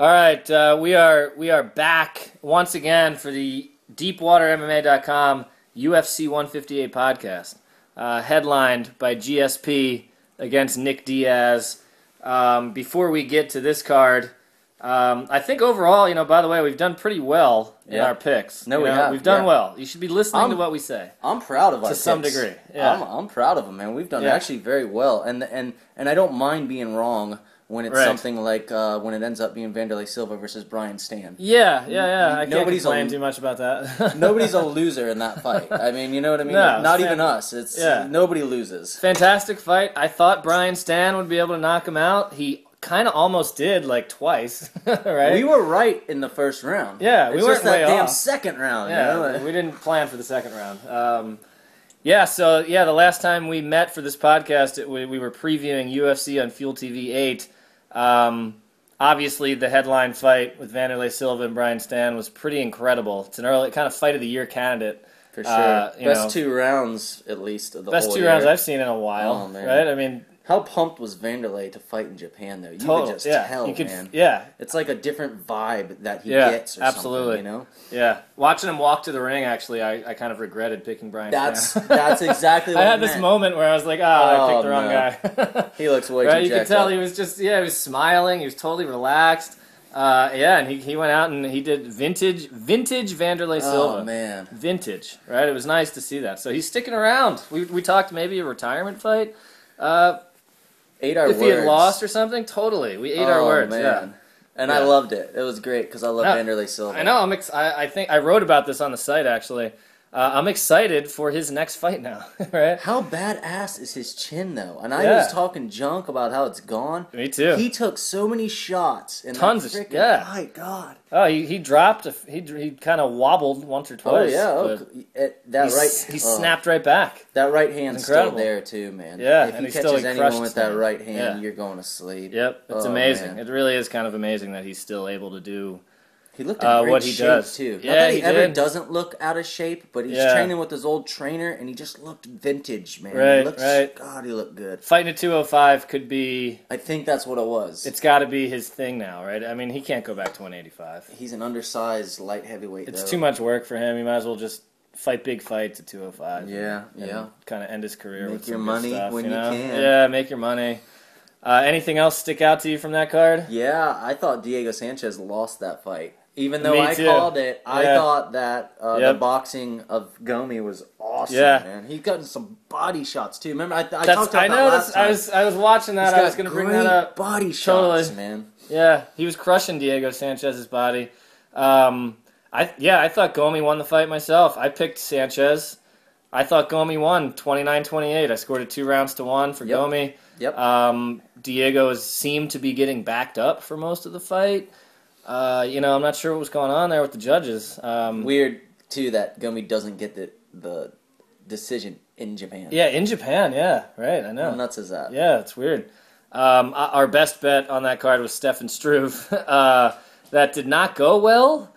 All right, we are back once again for the DeepWaterMMA.com UFC 158 podcast, headlined by GSP against Nick Diaz. Before we get to this card, I think overall, by the way, we've done pretty well in our picks. No, we have. We've done well. You should be listening to what we say. I'm proud of our to picks. some degree. Yeah. I'm proud of them, man. We've done actually very well, and I don't mind being wrong when it's something like when it ends up being Wanderlei Silva versus Brian Stann. Yeah. I can't complain too much about that. Nobody's a loser in that fight. I mean, you know what I mean? No, Not even us. It's nobody loses. Fantastic fight. I thought Brian Stann would be able to knock him out. He kind of almost did, like, twice, right? We were right in the first round. Yeah, we weren't just that way damn off. Second round. Yeah, we didn't plan for the second round. The last time we met for this podcast, we were previewing UFC on Fuel TV 8. Obviously, the headline fight with Wanderlei Silva and Brian Stann was pretty incredible. It's an early kind of fight of the year candidate. For sure. Best 2 rounds, at least, of the whole year. Best 2 rounds I've seen in a while, right? I mean... How pumped was Wanderlei to fight in Japan, though? You could just tell, man. Yeah. It's like a different vibe that he gets or absolutely. something, you know? Yeah. Watching him walk to the ring, actually, I kind of regretted picking Brian Stann. That's exactly what I had this moment where I was like, I picked the wrong guy. He looks way too right? You could tell up. He was just, he was smiling. He was totally relaxed. And he went out and he did vintage Wanderlei Silva. Oh, man. Vintage, right? It was nice to see that. So he's sticking around. We talked maybe a retirement fight. Ate our words. If he had lost or something, totally. We ate our words, man. And I loved it. It was great because I love Wanderlei Silva. I know. I think I wrote about this on the site, actually. I'm excited for his next fight now, right? How badass is his chin, though? And I was talking junk about how it's gone. Me too. He took so many shots in tons that of my God. Oh, he dropped. He kind of wobbled once or twice. Oh yeah. He snapped right back. That right hand's still there too, man. Yeah, if and he catches anyone with that right hand, you're going to sleep. Yep, it's amazing. Man. It really is kind of amazing that he's still able to do. He looked in great shape, too. Yeah, Not that he ever did. doesn't look out of shape, but he's training with his old trainer, and he just looked vintage, man. Right. God, he looked good. Fighting at 205 could be... I think that's what it was. It's got to be his thing now, right? I mean, he can't go back to 185. He's an undersized light heavyweight, It's too much work for him. He might as well just fight big fights at 205. Yeah. Kind of end his career with your some money good stuff, when you can. Yeah, make your money. Anything else stick out to you from that card? Yeah, I thought Diego Sanchez lost that fight. Even though I too. called it, I thought that the boxing of Gomi was awesome, man. He's gotten some body shots, too. Remember, I talked about that last time. I was watching that. I was going to bring that up. Body shots, man. Yeah, he was crushing Diego Sanchez's body. I thought Gomi won the fight myself. I picked Sanchez. I thought Gomi won 29-28. I scored it 2-1 for Gomi. Yep. Diego seemed to be getting backed up for most of the fight. I'm not sure what was going on there with the judges. Weird, too, that Gomi doesn't get the decision in Japan. Yeah, in Japan, right, I know. How nuts is that? Yeah, it's weird. Our best bet on that card was Stefan Struve. That did not go well.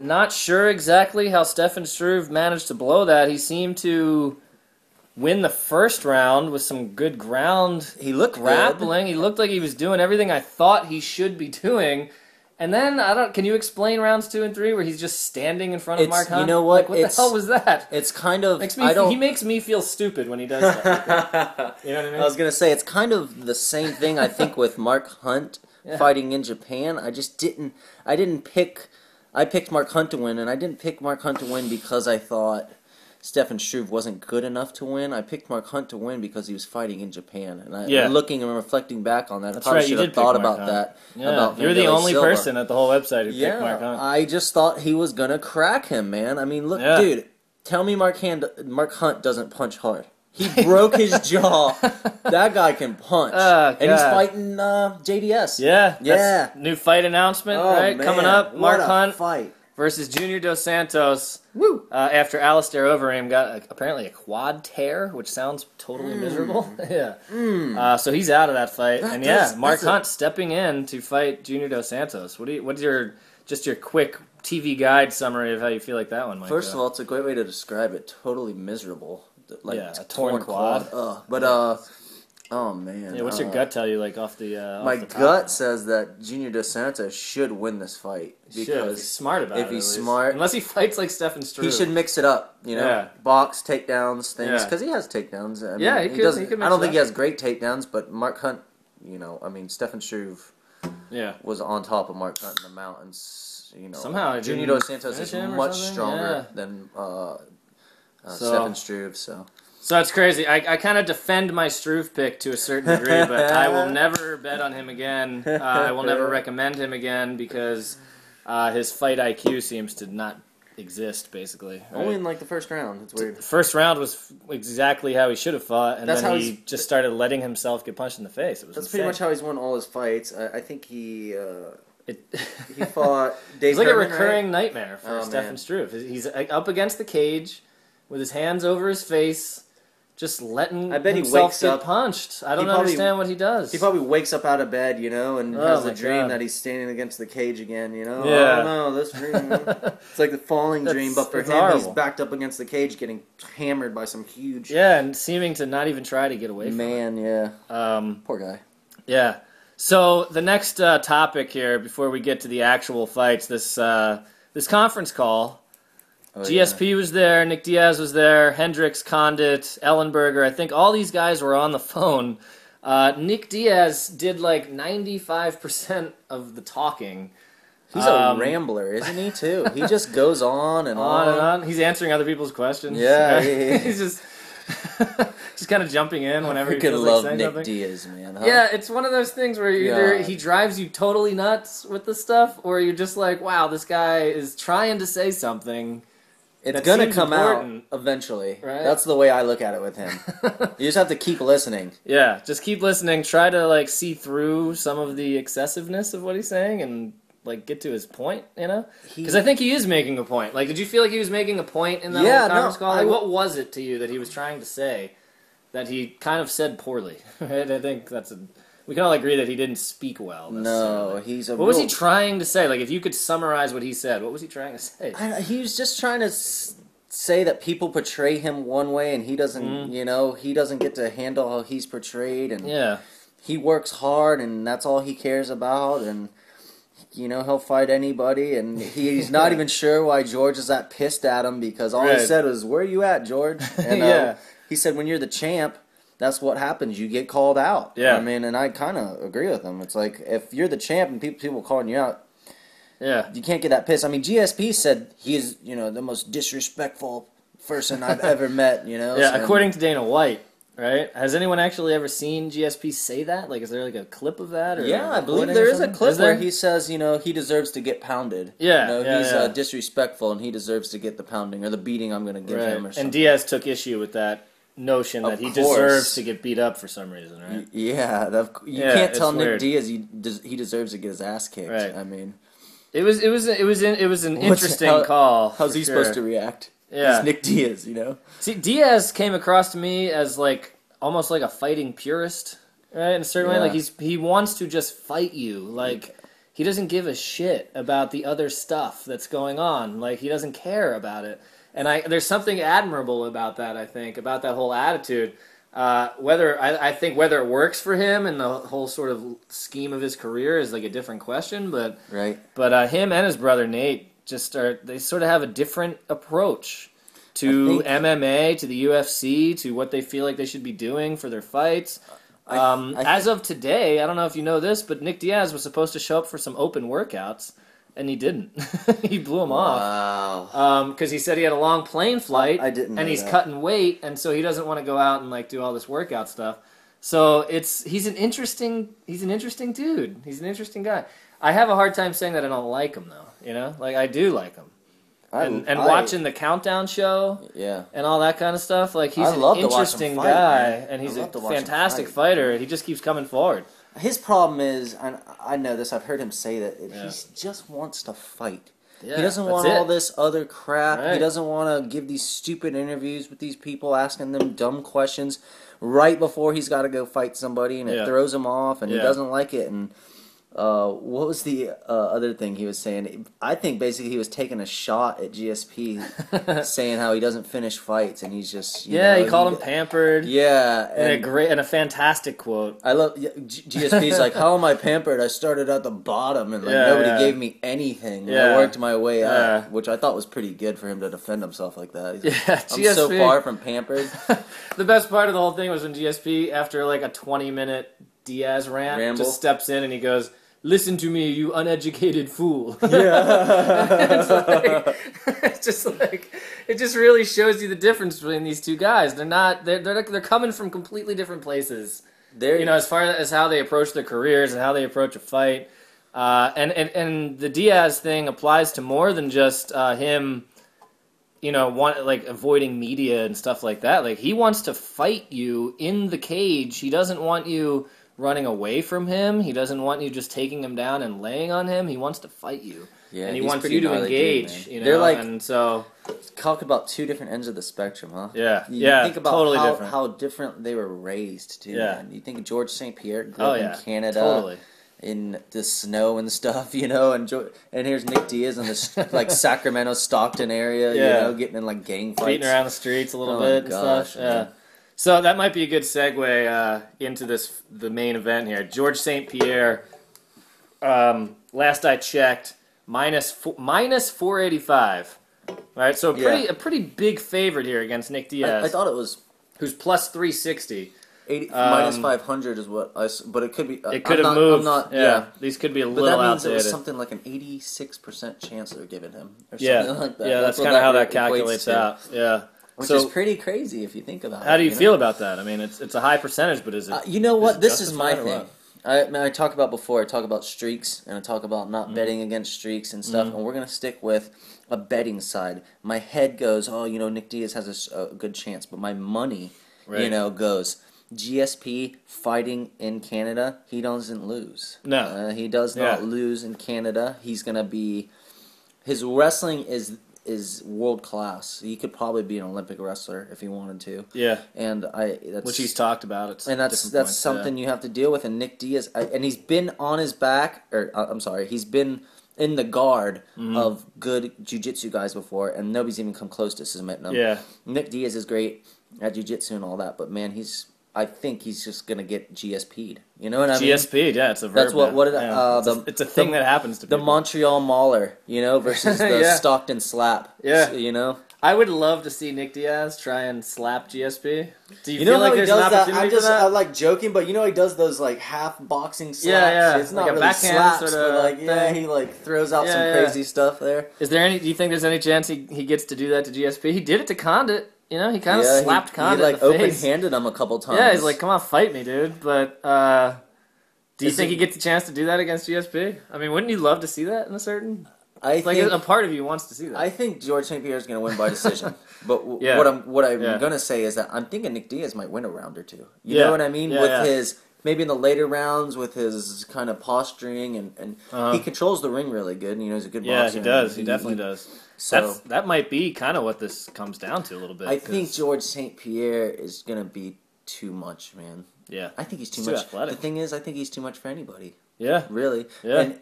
Not sure exactly how Stefan Struve managed to blow that. He seemed to win the first round with some good ground. He looked grappling. Good. He looked like he was doing everything I thought he should be doing. And then can you explain rounds 2 and 3 where he's just standing in front of Mark Hunt? You know what? Like, what the hell was that? It's kind of he makes me feel stupid when he does that. You know what I mean? I was gonna say it's kind of the same thing I think with Mark Hunt fighting in Japan. I picked Mark Hunt to win, and I didn't pick Mark Hunt to win because I thought Stefan Struve wasn't good enough to win. I picked Mark Hunt to win because he was fighting in Japan. And looking and reflecting back on that, I probably should have thought about that. Yeah. You're the only person at the whole website who picked Mark Hunt. I just thought he was going to crack him, man. I mean, look, dude, tell me Mark Hunt doesn't punch hard. He broke his jaw. That guy can punch. And he's fighting JDS. Yeah. New fight announcement, right? Man. Coming up. Mark Hunt fight versus Junior Dos Santos. Woo! After Alistair Overeem got apparently a quad tear, which sounds totally miserable. So he's out of that fight. Mark Hunt stepping in to fight Junior Dos Santos. What's your quick TV guide summary of how you feel like that one might First go? of all, it's a great way to describe it. Totally miserable. Like a torn quad. But Oh, man. Yeah, what's your gut tell you, like, off the my off the gut says that Junior Dos Santos should win this fight. Because if he's smart about it. If he's smart. Unless he fights like Stefan Struve. He should mix it up, you know? Yeah. Box, takedowns, things. Because he has takedowns. I mean, he could I don't think he has great takedowns, but Mark Hunt, Stefan Struve was on top of Mark Hunt in the mountains. Somehow Junior Dos Santos is much stronger than Stefan Struve, So it's crazy. I kind of defend my Struve pick to a certain degree, but I will never bet on him again. I will never recommend him again because his fight IQ seems to not exist, basically. Right? Only in, like, the first round. It's weird. The first round was exactly how he should have fought, and then he just started letting himself get punched in the face. That's insane. Pretty much how he's won all his fights. I think he fought Dave It's like Herman, a recurring right? nightmare for Stefan Struve. He's up against the cage with his hands over his face, just letting himself get punched. I don't understand what he does. He probably wakes up out of bed, and has the dream that he's standing against the cage again, Yeah. Oh, no, this dream. It's like the falling dream, but for him, horrible. He's backed up against the cage getting hammered by some huge... Yeah, and seeming to not even try to get away from it. Man, yeah. Poor guy. Yeah. So the next topic here, before we get to the actual fights, this conference call... GSP was there, Nick Diaz was there, Hendricks, Condit, Ellenberger. I think all these guys were on the phone. Nick Diaz did like 95% of the talking. He's a rambler, isn't he, too? He just goes on and on. And on. He's answering other people's questions. Yeah. He's just kind of jumping in whenever he feels love like saying Nick something. Diaz, man. Huh? Yeah, it's one of those things where either he drives you totally nuts with the stuff, or you're just like, wow, this guy is trying to say something. It's going to come out eventually. Right? That's the way I look at it with him. You just have to keep listening. Yeah, just keep listening. Try to see through some of the excessiveness of what he's saying and get to his point, Because I think he is making a point. Did you feel like he was making a point in that whole conference call? What was it to you that he was trying to say that he kind of said poorly? Right? I think we can all agree that he didn't speak well. No, What was he trying to say? If you could summarize what he said, what was he trying to say? He was just trying to say that people portray him one way, and he doesn't. He doesn't get to handle how he's portrayed, and he works hard, and that's all he cares about, and he'll fight anybody, and he's not even sure why George is that pissed at him because all he said was, "Where are you at, George?" And he said, "When you're the champ, that's what happens. You get called out." Yeah. I mean, and I kind of agree with him. It's like, if you're the champ and people calling you out, you can't get that pissed. I mean, GSP said he is, the most disrespectful person I've ever met, Yeah, according to Dana White, right? Has anyone actually ever seen GSP say that? Is there a clip of that? Or I believe there is a clip where he says, he deserves to get pounded. Yeah. He's disrespectful and he deserves to get the pounding or the beating I'm going to give him or something. And Diaz took issue with that notion that he deserves to get beat up for some reason, right? Yeah, you can't tell Nick Diaz he deserves to get his ass kicked. Right. I mean, it was an interesting call. How's he supposed to react? Yeah, he's Nick Diaz, See, Diaz came across to me as almost like a fighting purist, right? In a certain way, he wants to just fight you, he doesn't give a shit about the other stuff that's going on, he doesn't care about it. And there's something admirable about that, I think, about that whole attitude. Whether it works for him and the whole sort of scheme of his career is a different question. But him and his brother Nate they sort of have a different approach to MMA, to the UFC, to what they feel like they should be doing for their fights. As of today, I don't know if you know this, but Nick Diaz was supposed to show up for some open workouts. And he didn't. He blew him off. Wow. Because he said he had a long plane flight. I didn't know and he's that. cutting weight, and so he doesn't want to go out and do all this workout stuff. So he's an interesting dude. He's an interesting guy. I have a hard time saying that I don't like him though. I do like him. And watching the Countdown show, and all that kind of stuff. He's an interesting guy, and he's a fantastic fighter. He just keeps coming forward. His problem is, and I know this, I've heard him say that, he just wants to fight. Yeah, he doesn't want all this other crap. Right. He doesn't want to give these stupid interviews with these people asking them dumb questions right before he's got to go fight somebody, and it throws him off, and he doesn't like it. And What was the other thing he was saying? I think basically he was taking a shot at GSP, saying how he doesn't finish fights and he's just he called him pampered. Yeah, and a fantastic quote. I love GSP's like, how am I pampered? I started at the bottom and nobody gave me anything. I worked my way up, which I thought was pretty good for him to defend himself like that. I'm so far from pampered. The best part of the whole thing was when GSP, after like a 20-minute Diaz ramble, just steps in and he goes, "Listen to me, you uneducated fool." Yeah. It's just like it just really shows you the difference between these two guys. They're coming from completely different places. As far as how they approach their careers and how they approach a fight. And the Diaz thing applies to more than just him, avoiding media and stuff like that. Like, he wants to fight you in the cage. He doesn't want you running away from him. He doesn't want you just taking him down and laying on him. He wants to fight you. Yeah, and he wants you to engage. They're like, and so talk about two different ends of the spectrum, huh? Yeah, you think about totally how different they were raised too. Yeah, man. You think of George St. Pierre grew up in Canada, totally. In the snow and stuff, and here's Nick Diaz in this like Sacramento, Stockton area, getting in like gang fights, beating around the streets a little bit and stuff. Yeah. So that might be a good segue into the main event here. George St. Pierre, last I checked, minus 485. All right, so a pretty big favorite here against Nick Diaz. I thought it was who's plus 360. Minus 500 is what but it could be. It could have moved. These could be a little outdated. But that means it was something like an 86% chance they're giving him, or something like that. Yeah, that's kind of how that calculates out. Yeah. Which is pretty crazy if you think about it. How do you feel about that? I mean, it's a high percentage, but is it? You know what? This is my thing. I talk about streaks, and I talk about not betting against streaks and stuff, and we're going to stick with a betting side. My head goes, Nick Diaz has a good chance, but my money, goes, GSP fighting in Canada, he doesn't lose. No. He does not lose in Canada. He's going to be... His wrestling is world class. He could probably be an Olympic wrestler if he wanted to. Yeah, and which he's talked about. That's something you have to deal with. And Nick Diaz, and he's been on his back, he's been in the guard of good jiu-jitsu guys before, and nobody's even come close to submitting him. Yeah, Nick Diaz is great at jiu-jitsu and all that, but man, I think he's just gonna get GSP'd. You know what I mean? GSP'd, yeah, it's a verb. That's it's a thing that happens to people. The Montreal Mauler, versus the Stockton Slap. Yeah, I would love to see Nick Diaz try and slap GSP. Do you know feel like how there's he does an opportunity that? for that? I like joking, but he does those like half boxing slaps. Yeah. It's not like really a backhand slaps, sort of but he like throws out some crazy stuff there. Do you think there's any chance he gets to do that to GSP? He did it to Condit. He kind of slapped Condit in the face. He open-handed him a couple times. Yeah, he's like, come on, fight me, dude. But do you think he gets a chance to do that against GSP? I mean, wouldn't you love to see that in a certain... I think a part of you wants to see that. I think George St. Pierre is going to win by decision. But what I'm going to say is that I'm thinking Nick Diaz might win a round or two. You know what I mean? With his... Maybe in the later rounds with his kind of posturing and he controls the ring really good. And, he's a good boxer. Yeah, he does. He definitely does. So that might be kind of what this comes down to a little bit. I think George St. Pierre is going to be too much, man. Yeah. I think he's too much. Athletic. The thing is, I think he's too much for anybody. Yeah. Really. Yeah. And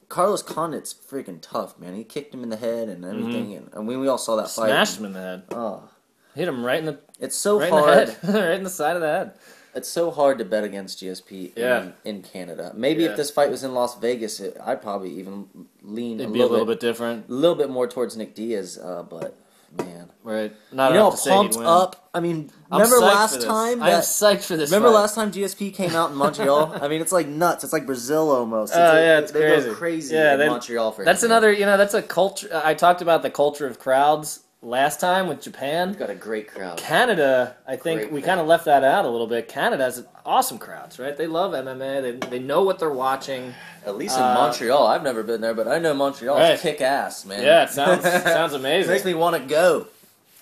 Carlos Condit's freaking tough, man. He kicked him in the head and everything. And we all saw that fight. Smashed him in the head. Oh. Hit him right in the... It's so right hard. In the head. Right in the side of the head. It's so hard to bet against GSP in Canada. Maybe if this fight was in Las Vegas, I'd probably even lean It'd be a little bit different. A little bit more towards Nick Diaz, but man. Right. Not enough to say pumped he'd win. up. I mean, remember last time? I'm psyched for this Remember fight. last time GSP came out in Montreal? I mean, it's like nuts. It's like Brazil almost. It's they crazy. Go crazy in Montreal for That's another, that's a culture. I talked about the culture of crowds last time with Japan. Got a great crowd. Canada, I think we kind of left that out a little bit. Canada has awesome crowds, right? They love MMA. They know what they're watching. At least in Montreal. I've never been there, but I know Montreal's kick ass, man. Yeah, it sounds amazing. It makes me want to go.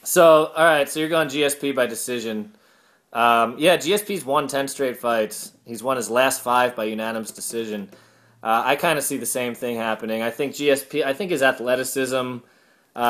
So, all right, so you're going GSP by decision. GSP's won 10 straight fights. He's won his last 5 by unanimous decision. I kind of see the same thing happening. I think GSP, his athleticism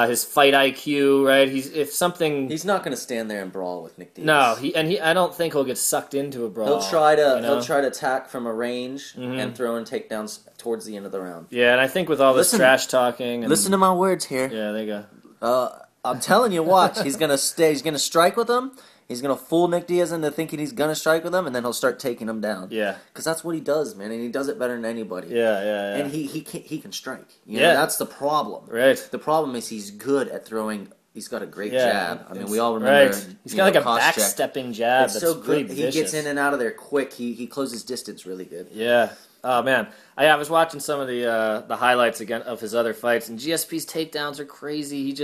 his fight IQ, right? He's not going to stand there and brawl with Nick Diaz. No, I don't think he'll get sucked into a brawl. He'll try to attack from a range and throw in takedowns towards the end of the round. Yeah, and I think with all this trash talking, listen to my words here. Yeah, there you go. I'm telling you, watch. He's gonna stay. He's gonna strike with him. He's gonna fool Nick Diaz into thinking he's gonna strike with him, and then he'll start taking him down. Yeah, because that's what he does, man, and he does it better than anybody. Yeah. And he can strike. You know, that's the problem. Right. The problem is he's good at throwing. He's got a great jab. I mean, we all remember. Right. He's got like a backstepping jab. That's so good. He gets in and out of there quick. He closes distance really good. Yeah. Oh man, I was watching some of the highlights again of his other fights, and GSP's takedowns are crazy.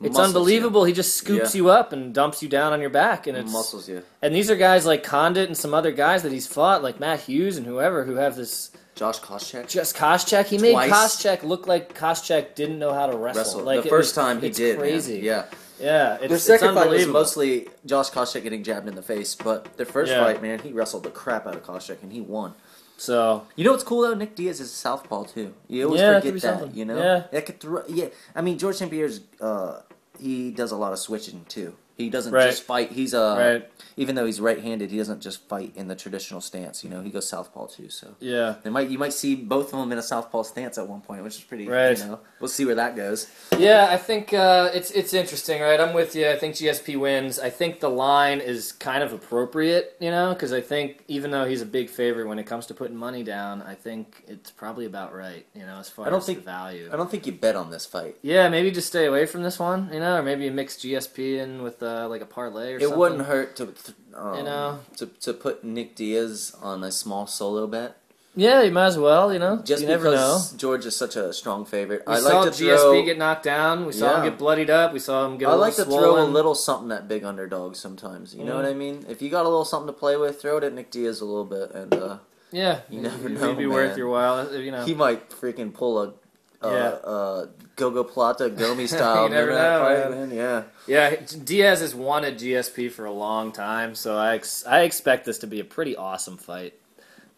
It's unbelievable. He just scoops you up and dumps you down on your back, and it's muscles you. And these are guys like Condit and some other guys that he's fought, like Matt Hughes and whoever, who have this. Josh Koscheck. He made Koscheck look like Koscheck didn't know how to wrestle. Like the first time he did. Crazy. Man. Yeah. Yeah. Their second fight was mostly Josh Koscheck getting jabbed in the face, but their first fight, man, he wrestled the crap out of Koscheck and he won. So you know what's cool though? Nick Diaz is a southpaw too. You always forget that. You know. Yeah. I mean, George St. Pierre's. He does a lot of switching too. He doesn't just fight. He's even though he's right-handed, he doesn't just fight in the traditional stance. You know, he goes southpaw too. So yeah, you might see both of them in a southpaw stance at one point, which is pretty. Right. You know, we'll see where that goes. Yeah, I think it's interesting, right? I'm with you. I think GSP wins. I think the line is kind of appropriate, you know, because I think even though he's a big favorite when it comes to putting money down, I think it's probably about right, you know, as far as the value. I don't think you bet on this fight. Yeah, maybe just stay away from this one, you know, or maybe you mix GSP in with like a parlay or something. It wouldn't hurt to you know, to put Nick Diaz on a small solo bet. Yeah, you might as well, you know. Just you because never know. George is such a strong favorite. We saw GSP get knocked down. We saw him get bloodied up. We saw him get a little swollen. I like to throw a little something at big underdogs sometimes. You know what I mean? If you got a little something to play with, throw it at Nick Diaz a little bit. And you never know, maybe worth your while. You know, he might freaking pull a Gogo Plata Gomi style. You never know, man. Yeah, Diaz has wanted GSP for a long time, so I expect this to be a pretty awesome fight.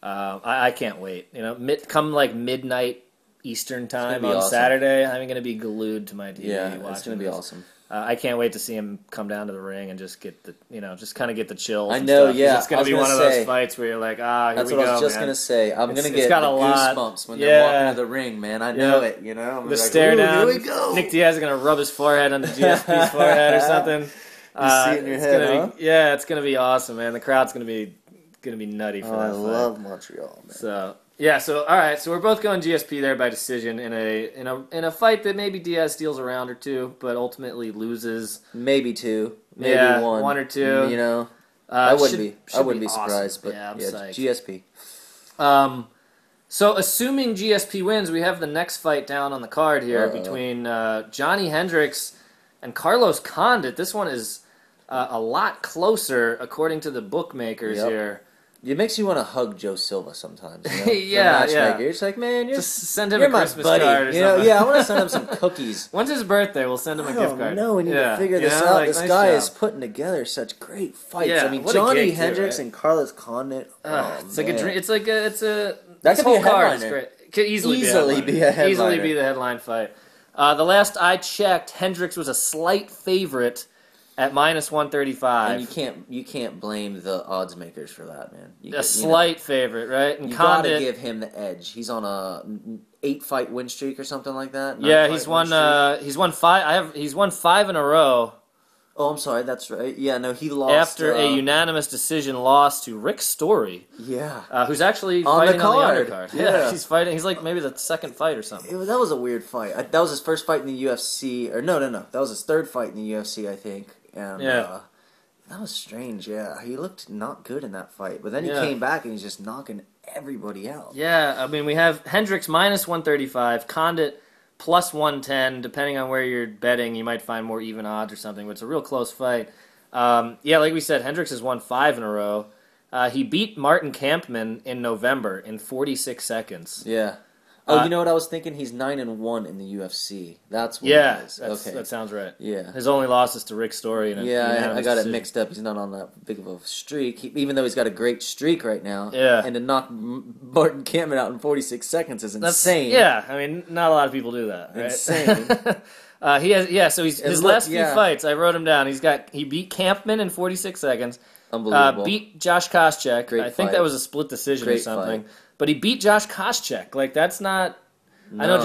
I can't wait. You know, come like midnight Eastern time on Saturday, I'm going to be glued to my TV. Yeah, it's going to be awesome. I can't wait to see him come down to the ring and just get the, just kind of get the chills. I know, it's going to be one of those fights where you're like, here we go, That's what I was just going to say. I'm going to get the goosebumps when they're walking to the ring, man. I know it, you know. The stare down. Here we go. Nick Diaz is going to rub his forehead on the GSP's forehead or something. You see it in your head, huh? Yeah, it's going to be awesome, man. The crowd's going to be nutty for that fight. I love Montreal, man. So all right, so we're both going GSP there by decision in a fight that maybe Diaz steals a round or two, but ultimately loses. Maybe two, maybe one or two. You know, I wouldn't be awesome. surprised, but I'm GSP. So assuming GSP wins, we have the next fight down on the card here between Johnny Hendricks and Carlos Condit. This one is a lot closer, according to the bookmakers here. It makes you want to hug Joe Silva sometimes. You know? Yeah. You're just like, man, just send him a Christmas card or something. I want to send him some cookies. When's his birthday? We'll send him a gift card. No, we need to figure this out. Like, this guy is putting together such great fights. Yeah, I mean, Johnny Hendricks and Carlos Condit. It's like a dream. It's a. That could be a headliner. Could easily be a headliner. Easily be the headline fight. The last I checked, Hendricks was a slight favorite at -135. And you can't blame the odds makers for that, man. Slight favorite, right? And you Condit, gotta give him the edge. He's on a 8-fight win streak or something like that. Yeah, he's won 5. He's won 5 in a row. Oh, I'm sorry, that's right. Yeah, no, he lost after a unanimous decision loss to Rick Story. Yeah, who's actually on fighting the on the undercard. Yeah, he's fighting. He's like maybe the second fight or something. That was a weird fight. That was his first fight in the UFC, or no, that was his third fight in the UFC, I think. And that was strange. Yeah, he looked not good in that fight, but then he came back and he's just knocking everybody out. Yeah, I mean we have Hendricks -135, Condit +110. Depending on where you're betting, you might find more even odds or something. But it's a real close fight. Like we said, Hendricks has won 5 in a row. He beat Martin Kampmann in November in 46 seconds. Yeah. Oh, you know what I was thinking? He's 9-1 in the UFC. That's what it is. Okay. That sounds right. Yeah. His only loss is to Rick Story. I got it mixed up. He's not on that big of a streak, even though he's got a great streak right now. Yeah. And to knock Martin Kampmann out in 46 seconds is insane. I mean, not a lot of people do that. Right? Insane. So his last few fights, I wrote him down. He beat Kampman in 46 seconds. Unbelievable. Beat Josh Koscheck. Great I think fight. that was a split decision or something. Fight. But he beat Josh Koscheck. Like, that's not... No.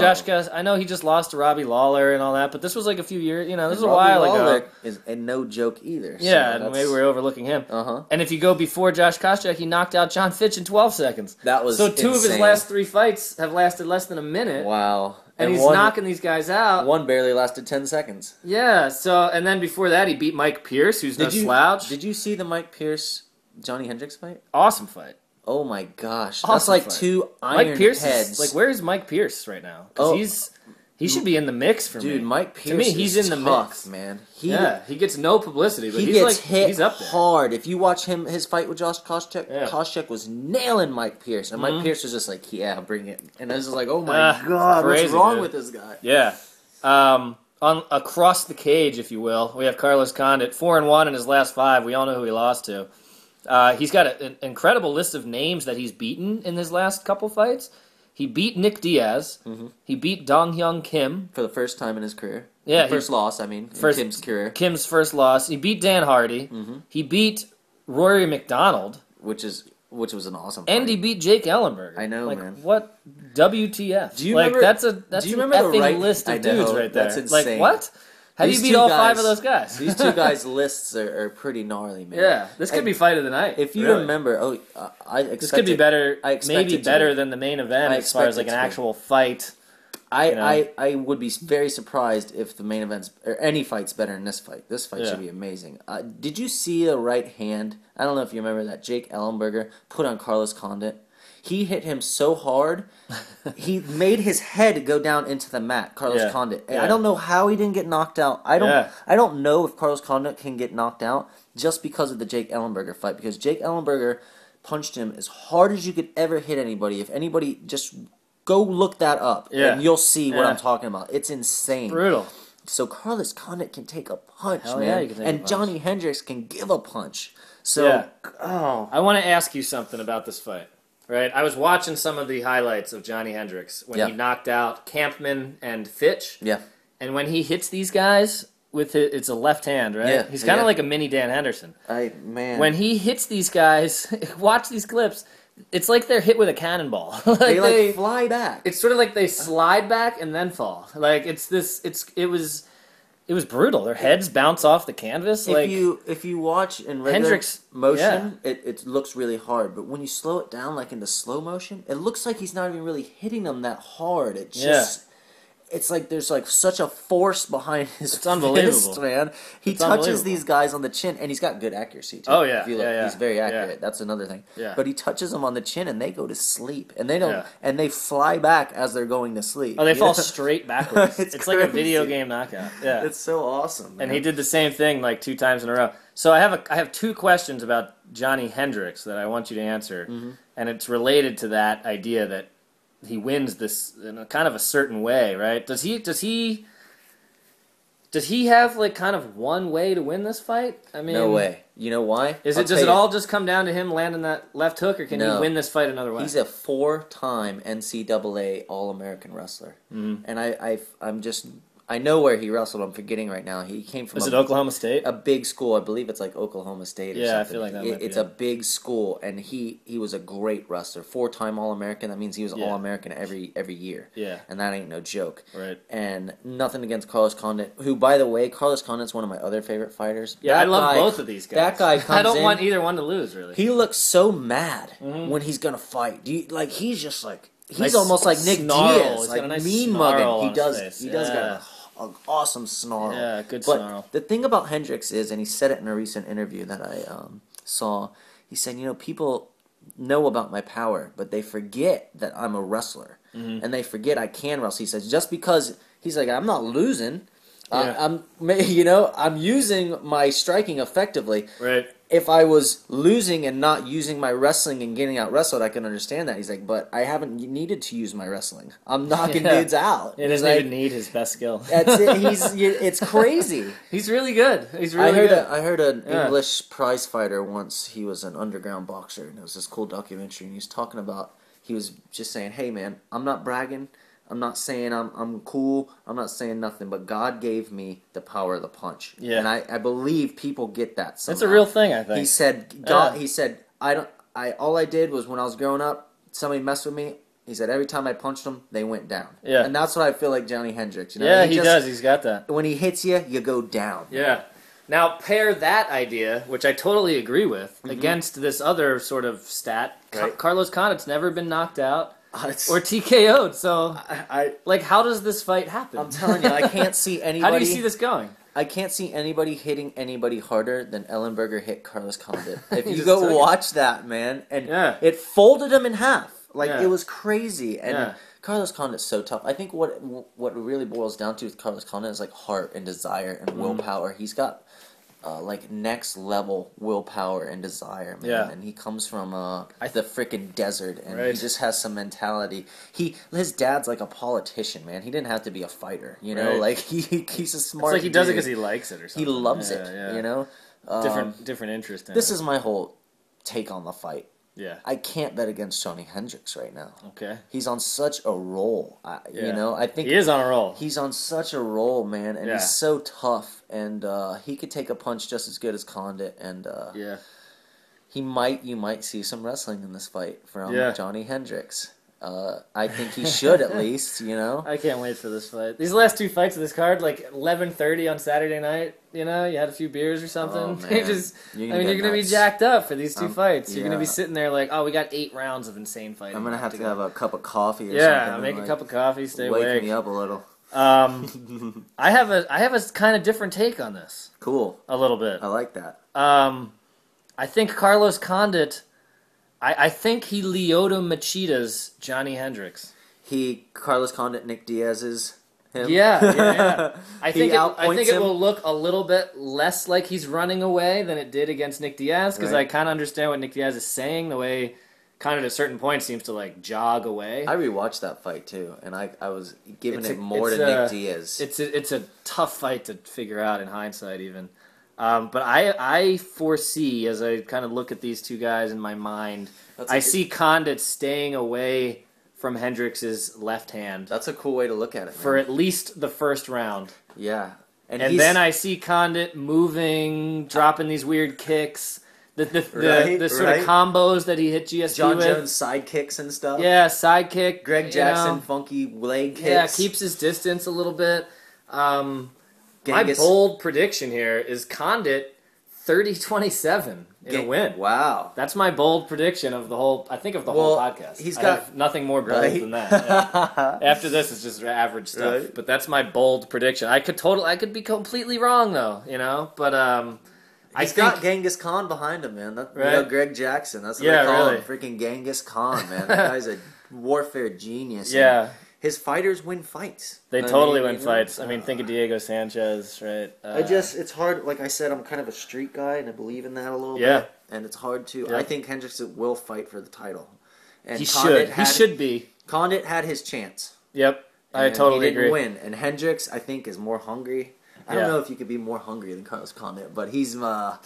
I know he just lost to Robbie Lawler and all that, but this was like a few years, this was a Robbie while Lawler ago. is no joke either. Yeah, and maybe we're overlooking him. Uh-huh. And if you go before Josh Koscheck, he knocked out John Fitch in 12 seconds. That was So two insane. of his last 3 fights have lasted less than a minute. Wow. And he's knocking these guys out. One barely lasted 10 seconds. Yeah, and then before that, he beat Mike Pierce, who's no slouch. Did you see the Mike Pierce-Johnny Hendricks fight? Awesome fight. Oh my gosh. Awesome That's like fight. 2 iron Mike Pierce heads. where's Mike Pierce right now? Because he should be in the mix for me. Dude, Mike Pierce to me, he's is in the tough, mix. Man. He gets no publicity, but he gets hit he's up there. hard. If you watch his fight with Josh Koscheck, Koscheck was nailing Mike Pierce. And Mike Pierce was just like, yeah, bring it. And I was just like, oh my God, crazy, what's wrong dude. with this guy? Yeah. Across the cage, if you will, we have Carlos Condit, 4-1 in his last 5. We all know who he lost to. He's got an incredible list of names that he's beaten in his last couple fights. He beat Nick Diaz. Mm-hmm. He beat Dong Hyun Kim. For the first time in his career. Yeah. First loss, in Kim's career. Kim's first loss. He beat Dan Hardy. Mm-hmm. He beat Rory McDonald. Which was an awesome fight. And he beat Jake Ellenberger. I know, man. What? WTF? Do you remember, that's an effing list of dudes right there. That's insane. Like, what? How do you beat all 5 of those guys? These 2 guys' lists are pretty gnarly, man. Yeah, this could be fight of the night. If you remember, this could be better. Maybe better than the main event as far as like an actual fight. I would be very surprised if the main event's or any fight's better than this fight. This fight should be amazing. Did you see a right hand? I don't know if you remember that Jake Ellenberger put on Carlos Condit. He hit him so hard, he made his head go down into the mat, Carlos Condit. And I don't know how he didn't get knocked out. I don't know if Carlos Condit can get knocked out just because of the Jake Ellenberger fight. Because Jake Ellenberger punched him as hard as you could ever hit anybody. If anybody, just go look that up, and you'll see what I'm talking about. It's insane. Brutal. So Carlos Condit can take a punch, Hell man. Yeah, he can take a punch. Johnny Hendricks can give a punch. So, I want to ask you something about this fight. Right, I was watching some of the highlights of Johnny Hendricks when he knocked out Kampman and Fitch. Yeah. And when he hits these guys with it's a left hand, right? Yeah. He's kind of like a mini Dan Henderson. When he hits these guys, watch these clips. It's like they're hit with a cannonball. they fly back. It's sort of like they slide back and then fall. Like it was brutal. Their heads bounce off the canvas. If you watch in regular Hendricks motion, it looks really hard. But when you slow it down, like into slow motion, it looks like he's not even really hitting them that hard. It just it's like there's like such a force behind his fist, unbelievable, man. He touches these guys on the chin, and he's got good accuracy too. Oh yeah, He's very accurate. Yeah. That's another thing. Yeah. But he touches them on the chin, and they go to sleep, and they don't, and they fly back as they're going to sleep. Oh, they fall straight backwards. It's like a video game knockout. Yeah, it's so awesome. Man. And he did the same thing like 2 times in a row. So I have 2 questions about Johnny Hendricks that I want you to answer, and it's related to that idea that he wins this in a kind of a certain way, right? Does he have like kind of one way to win this fight? I mean, no way. You know why? Does it all just come down to him landing that left hook, or can he win this fight another way? He's a 4-time NCAA All-American wrestler, and I know where he wrestled. I'm forgetting right now. He came from it Oklahoma State? A big school. I believe it's like Oklahoma State or something. Yeah, I feel like that might be it's a big school, and he was a great wrestler. 4-time All-American. That means he was All-American every year. Yeah. And that ain't no joke. Right. And nothing against Carlos Condit, who, by the way, Carlos Condit's one of my other favorite fighters. Yeah, I love both of these guys. That guy comes in. I don't want either one to lose, really. He looks so mad when he's going to fight. He's just like... He's almost like Nick Diaz. He's like got a nice mean snarl mugging. He does got an awesome snarl. Yeah, good but snarl. The thing about Hendricks is, and he said it in a recent interview that I saw, he said, people know about my power, but they forget that I'm a wrestler. And they forget I can wrestle. He says, just because, he's like, I'm not losing. I'm using my striking effectively. Right. If I was losing and not using my wrestling and getting out wrestled, I can understand that. He's like, but I haven't needed to use my wrestling. I'm knocking dudes out. He doesn't even need his best skill. That's it. It's crazy. He's really good. He's really good. I heard an English prize fighter once. He was an underground boxer, and it was this cool documentary. And he was talking about. He was just saying, "Hey, man, I'm not bragging. I'm not saying I'm cool. I'm not saying nothing. But God gave me the power of the punch. Yeah. And I believe people get that somehow. It's a real thing, I think. He said, God. He said, all I did was when I was growing up, somebody messed with me. He said every time I punched them, they went down. Yeah. And that's what I feel like Johnny Hendricks. You know? Yeah, he does. He's got that. When he hits you, you go down. Yeah. Now, pair that idea, which I totally agree with, against this other sort of stat. Right. Carlos Condit's never been knocked out or TKO'd. So, how does this fight happen? I'm telling you, I can't see anybody. How do you see this going? I can't see anybody hitting anybody harder than Ellenberger hit Carlos Condit. If you go watch that, man, and it folded him in half. It was crazy. And Carlos Condit's so tough. I think what it really boils down to with Carlos Condit is heart and desire and willpower. He's got next level willpower and desire, man. Yeah. And he comes from the freaking desert, and Right. he just has some mentality. His dad's like a politician, man. He didn't have to be a fighter, you know. Right. He's a smart. It's he does it because he likes it or something. He loves it, you know. Different interest in This it. is my whole take on the fight. Yeah. I can't bet against Johnny Hendricks right now. Okay. He's on such a roll. You know, I think he is on a roll. He's on such a roll, man, and he's so tough, and he could take a punch just as good as Condit, and you might see some wrestling in this fight from Johnny Hendricks. I think he should at least, you know. I can't wait for this fight. These last two fights of this card, 11:30 on Saturday night. You know, you had a few beers or something. Oh, man. You're gonna be jacked up for these two fights. You're gonna be sitting there we got 8 rounds of insane fighting. I'm gonna have to have a cup of coffee or something. Yeah, make a cup of coffee, stay awake. Wake me up a little. I have a kind of different take on this. Cool. A little bit. I like that. I think Carlos Condit. I think he Lyoto Machida's Johnny Hendricks. Carlos Condit, Nick Diaz's him. Yeah. I think it will look a little bit less like he's running away than it did against Nick Diaz, because I kind of understand what Nick Diaz is saying. The way Condit at a certain point seems to jog away. I rewatched that fight too, and I was giving it more to Nick Diaz. It's a tough fight to figure out in hindsight, even. But I foresee, as I kind of look at these two guys in my mind, I see Condit staying away from Hendricks' left hand. That's a cool way to look at it, man. For at least the first round. Yeah. And then I see Condit moving, dropping these weird kicks, the sort of combos that he hit GSP with. John Jones side kicks and stuff. Yeah, side kick. Greg Jackson, funky leg kicks. Yeah, keeps his distance a little bit. My bold prediction here is Condit 30-27 in a win. Wow. That's my bold prediction of the whole podcast. He's I got have nothing more bold than that. Yeah. After this, it's just average stuff. Right. But that's my bold prediction. I could be completely wrong though, you know. But He's got Genghis Khan behind him, man. Greg Jackson. That's what they call him. Freaking Genghis Khan, man. That guy's a warfare genius. Yeah. His fighters win fights. They totally win fights. I mean, think of Diego Sanchez, right? It's hard. Like I said, I'm kind of a street guy, and I believe in that a little bit. And it's hard to. I think Hendricks will fight for the title. And he should be. Condit had his chance. Yep, I totally agree. He didn't win, and Hendricks, I think, is more hungry. I don't know if you could be more hungry than Carlos Condit, but he's right.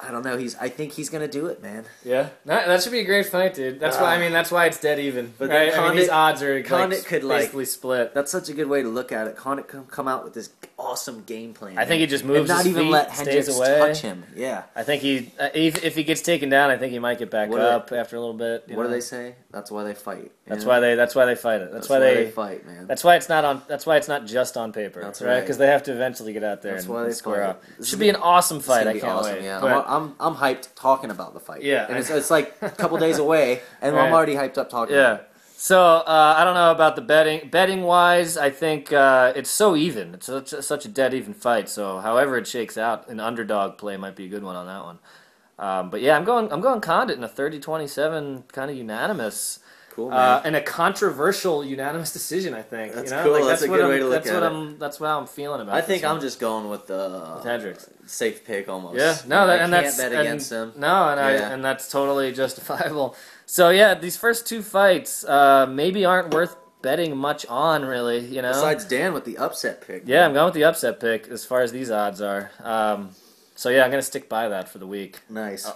I don't know. I think he's gonna do it, man. Yeah, that should be a great fight, dude. That's why. I mean, that's why it's dead even. But right? Condit, these odds are basically split. That's such a good way to look at it. Condit can come out with this awesome game plan. I think he just moves, and not his even feet, let stays Hendricks away. touch him. Yeah, I think if he gets taken down, I think he might get back up after a little bit. What do they say? That's why they fight. That's why they fight it. That's why they fight, man. That's why it's not just on paper. That's right, because they have to eventually get out there and square up. It should be an awesome fight. I can't wait. Yeah, I'm hyped talking about the fight. Yeah, and it's like a couple days away, and I'm already hyped up talking. Yeah. About it. So I don't know about the betting. Betting wise, I think it's so even. It's such a dead even fight. So however it shakes out, an underdog play might be a good one on that one. But yeah, I'm going Condit in a 30-27 kind of unanimous. Cool, man. And a controversial unanimous decision, I think. That's cool. That's a good way to look at it. That's what I'm feeling about. I think I'm just going with Hendricks. Safe pick almost. Yeah, no, I can't bet against him. No, and that's totally justifiable. So yeah, these first two fights maybe aren't worth betting much on, really. You know, besides Dan with the upset pick. Yeah, I'm going with the upset pick as far as these odds are. So yeah, I'm gonna stick by that for the week. Nice.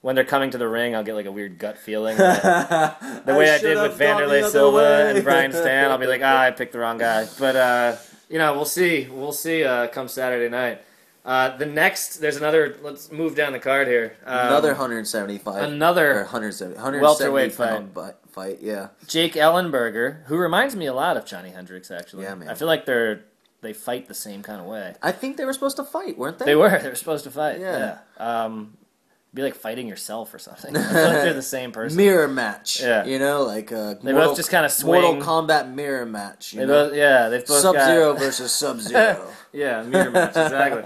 when they're coming to the ring, I'll get like a weird gut feeling. The way I did with Wanderlei Silva and Brian Stann, I'll be like, I picked the wrong guy. But, we'll see. We'll see come Saturday night. There's another, let's move down the card here. Another 175. Another 170 welterweight fight, yeah. Jake Ellenberger, who reminds me a lot of Johnny Hendricks, actually. Yeah, man. I feel like they fight the same kind of way. I think they were supposed to fight, weren't they? They were supposed to fight, yeah. Be like fighting yourself or something. I feel like they're the same person. Mirror match. Yeah. Like they both just kind of swing. Mortal Kombat mirror match. They've both Sub-Zero versus Sub-Zero. Yeah, mirror match, exactly.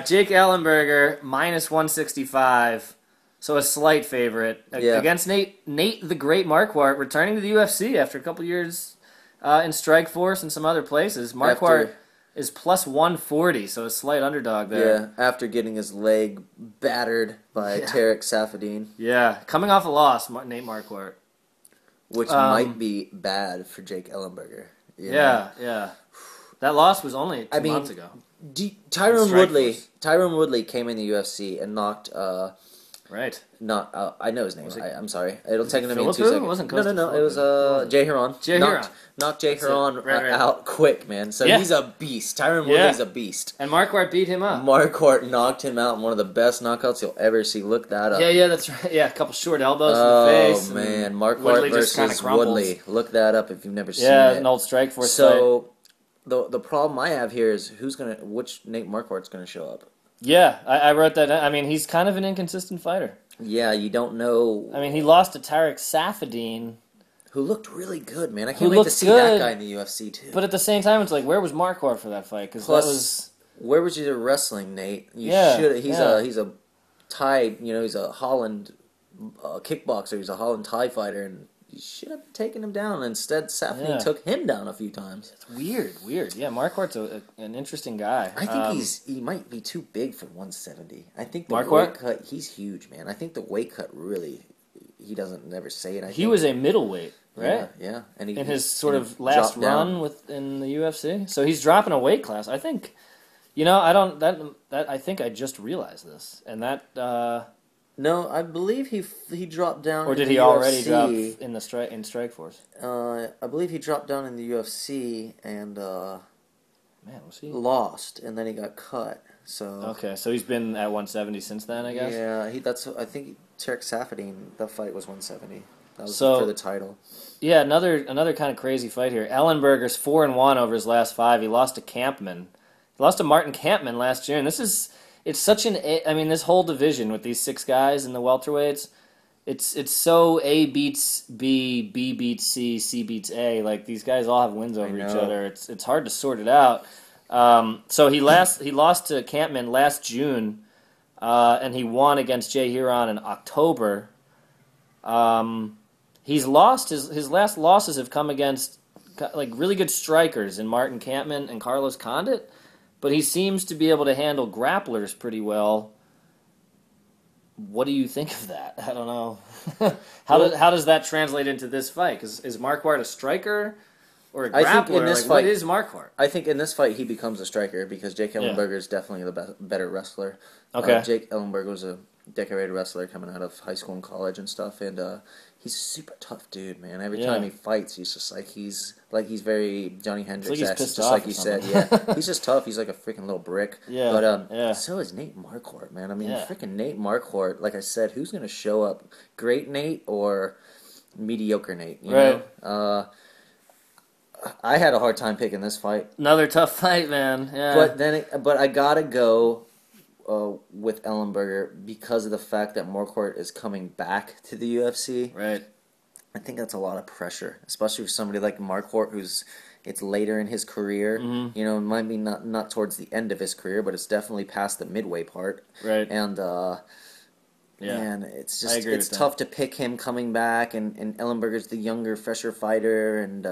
Jake Ellenberger, minus 165, so a slight favorite. Against Nate the Great Marquardt, returning to the UFC after a couple years in Strikeforce and some other places. Marquardt is plus 140, so a slight underdog there. Yeah, after getting his leg battered by Tarek Safadine. Yeah, coming off a loss, Nate Marquardt. Which might be bad for Jake Ellenberger. Yeah. That loss was only 2 months ago. Tyron Woodley came in the UFC and knocked... Right. I know his name. I'm sorry. It'll take him 2 seconds. It wasn't No. It was Jay Heron. Knocked Jay Heron out quick, man. So he's a beast. Tyron Woodley's a beast. And Marquardt beat him up. Marquardt knocked him out in one of the best knockouts you'll ever see. Look that up. Yeah, that's right. Yeah, a couple short elbows in the face. Oh, man. Marquardt versus Woodley. Look that up if you've never seen it. Yeah, an old Strikeforce fight. So the problem I have here is which Nate Marquardt's going to show up. Yeah, I wrote that. I mean, he's kind of an inconsistent fighter. Yeah, you don't know. I mean, he lost to Tarek Safadine, who looked really good, man. I can't wait to see that guy in the UFC too. But at the same time, it's like, where was Marquardt for that fight? Because where was your wrestling, Nate? He's a Thai. He's a Holland kickboxer. He's a Holland Thai fighter, and you should have taken him down. Instead, Safadine took him down a few times. It's weird. Yeah, Marquardt's an interesting guy. I think he might be too big for 170. I think the Marquardt? weight cut, he's huge, man. I think the weight cut really, he doesn't never say it. He was a middleweight, right? Yeah. And in his sort of last run in the UFC. So he's dropping a weight class. I think, I think I just realized this. And that... No, I believe he dropped down. Or did he already drop in Strikeforce? I believe he dropped down in the UFC and was he? Lost, and then he got cut. So okay, so he's been at 170 since then, I guess. Yeah, I think Tarek Safadine. That fight was 170. That was for the title. Yeah, another kind of crazy fight here. Ellenberger's 4-1 over his last 5. He lost to Campman. He lost to Martin Campman last year, and it's such this whole division with these 6 guys in the welterweights, it's so A beats B, B beats C, C beats A. Like, these guys all have wins over each other. It's hard to sort it out. So he lost to Campman last June, and he won against Jay Heron in October. He's lost his last losses have come against like really good strikers in Martin Campman and Carlos Condit. But he seems to be able to handle grapplers pretty well. What do you think of that? I don't know. How does that translate into this fight? Is Marquardt a striker or a grappler? I think in this fight, what is Marquardt? I think in this fight he becomes a striker because Jake Ellenberger is definitely the better wrestler. Okay. Jake Ellenberger was a decorated wrestler coming out of high school and college and stuff, and he's a super tough dude, man. Every time he fights, he's just like he's very Johnny Hendricks. Like just like you said, he's just tough. He's like a freaking little brick. Yeah, but so is Nate Marquardt, man. I mean, freaking Nate Marquardt. Like I said, who's gonna show up? Great Nate or mediocre Nate? You know? I had a hard time picking this fight. Another tough fight, man. Yeah. But I gotta go with Ellenberger because of the fact that Marquardt is coming back to the UFC. Right. I think that's a lot of pressure, especially for somebody like Marquardt it's later in his career. Mm-hmm. It might be not towards the end of his career, but it's definitely past the midway part. Right. And man, it's tough to pick him coming back, and Ellenberger's the younger, fresher fighter, and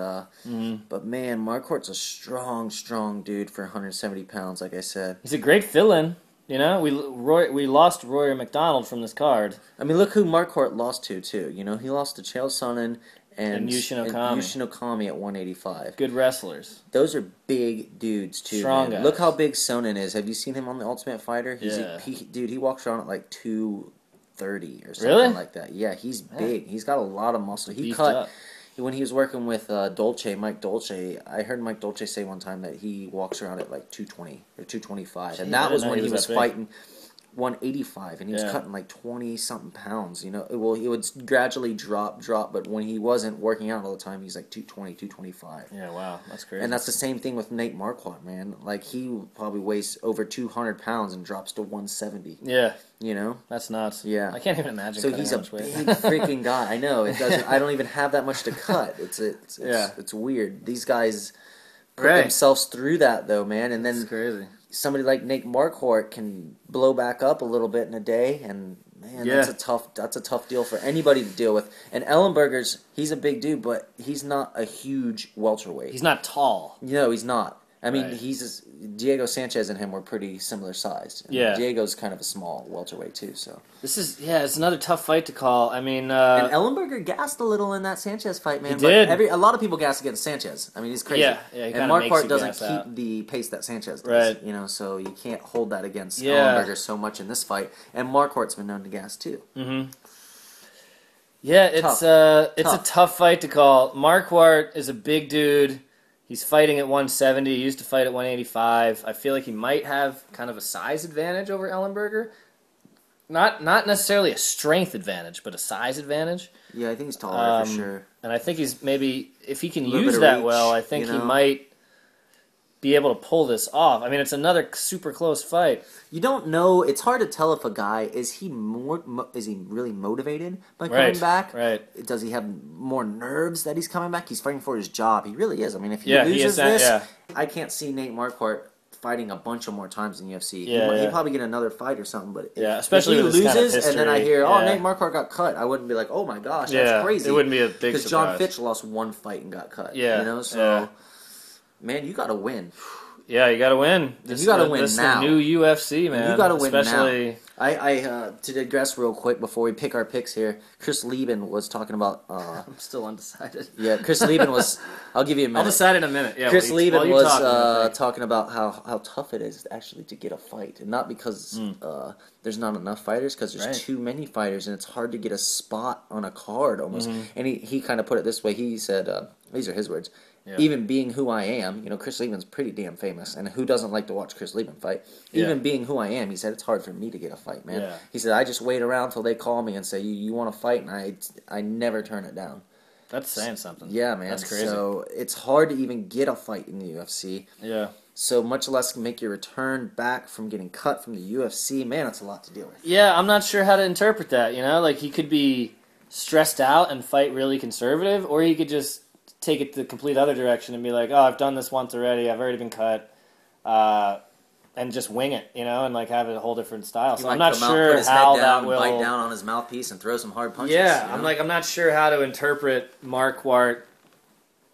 but man, Marquardt's a strong dude for 170 pounds, like I said. He's a great fill-in. We lost Rory McDonald from this card. I mean, look who Marquardt lost to, too. He lost to Chael Sonnen and Yushin Okami at 185. Good wrestlers. Those are big dudes, too. Strong guys. Look how big Sonnen is. Have you seen him on The Ultimate Fighter? He walks around at like 130 or something like that. Yeah, he's big. He's got a lot of muscle. He cut up. When he was working with Mike Dolce. I heard Mike Dolce say one time that he walks around at like 220 or 225, and that was when he was fighting 185, and he was cutting like 20-something pounds. You know, well, he would gradually drop, but when he wasn't working out all the time, he's like 220, 225. Yeah, wow, that's crazy. And that's the same thing with Nate Marquardt, man. Like, he probably weighs over 200 pounds and drops to 170. Yeah. You know? That's nuts. Yeah. I can't even imagine. So he's a big freaking guy. I know. It doesn't. I don't even have that much to cut. It's weird. These guys put themselves through that, though, man. And then it's crazy. Somebody like Nate Marquardt can blow back up a little bit in a day, and man, that's a tough deal for anybody to deal with. And Ellenberger's, he's a big dude, but he's not a huge welterweight. He's not tall. No, he's not. I mean, Diego Sanchez and him were pretty similar sized. And Diego's kind of a small welterweight too. So it's another tough fight to call. I mean, and Ellenberger gassed a little in that Sanchez fight, man. He did. But a lot of people gassed against Sanchez. I mean, he's crazy. Yeah, and Marquardt doesn't keep the pace that Sanchez does. Right. You know, so you can't hold that against Ellenberger so much in this fight. And Marquardt's been known to gas too. Mm-hmm. Yeah, it's a tough fight to call. Marquardt is a big dude. He's fighting at 170. He used to fight at 185. I feel like he might have kind of a size advantage over Ellenberger. Not necessarily a strength advantage, but a size advantage. Yeah, I think he's taller for sure. And I think he's maybe, if he can use that reach, well, I think he might be able to pull this off. I mean, it's another super close fight. You don't know. It's hard to tell if a guy is he really motivated by coming back? Right. Does he have more nerves that he's coming back? He's fighting for his job. He really is. I mean, if he loses I can't see Nate Marquardt fighting a bunch of more times in UFC. He'd probably get another fight or something. But especially if he with loses, kind of and then I hear, Nate Marquardt got cut, I wouldn't be like, oh my gosh, that's crazy. It wouldn't be a big surprise. Because John Fitch lost one fight and got cut. Yeah, you know, so man, you got to win. Yeah, you got to win. You got to win now. The new UFC, man. You got to win now. To digress real quick before we pick our picks here, Chris Lieben was talking about... I'm still undecided. Yeah, Chris Lieben was... I'll give you a minute. I'll decide in a minute. Yeah, Chris Lieben was talking about how tough it is actually to get a fight. And not because there's not enough fighters, because there's too many fighters, and it's hard to get a spot on a card almost. Mm-hmm. And he kind of put it this way. He said, these are his words, even being who I am, you know, Chris Lieben's pretty damn famous, and who doesn't like to watch Chris Lieben fight? Even being who I am, he said, it's hard for me to get a fight, man. Yeah. He said, I just wait around till they call me and say, you want to fight, and I never turn it down. That's saying something. Yeah, man. That's crazy. So it's hard to even get a fight in the UFC. Yeah. So much less make your return back from getting cut from the UFC. Man, it's a lot to deal with. Yeah, I'm not sure how to interpret that, you know? Like, he could be stressed out and fight really conservative, or he could just take it the complete other direction and be like, oh, I've done this once already, I've already been cut, and just wing it, you know, and like have a whole different style. So I'm not sure how that will bite down on his mouthpiece and throw some hard punches. Yeah, you know? I'm not sure how to interpret Marquardt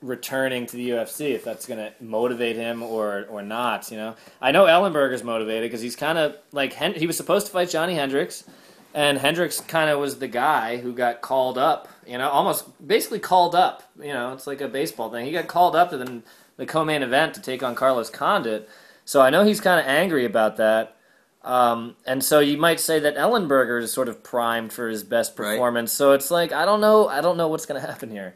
returning to the UFC, if that's going to motivate him or not, you know. I know Ellenberger's motivated because he's kind of like he was supposed to fight Johnny Hendricks. And Hendricks kind of was the guy who got called up, you know, almost basically called up. You know, it's like a baseball thing. He got called up to the co-main event to take on Carlos Condit. So I know he's kind of angry about that. And so you might say that Ellenberger is sort of primed for his best performance. Right. So it's like, I don't know what's going to happen here.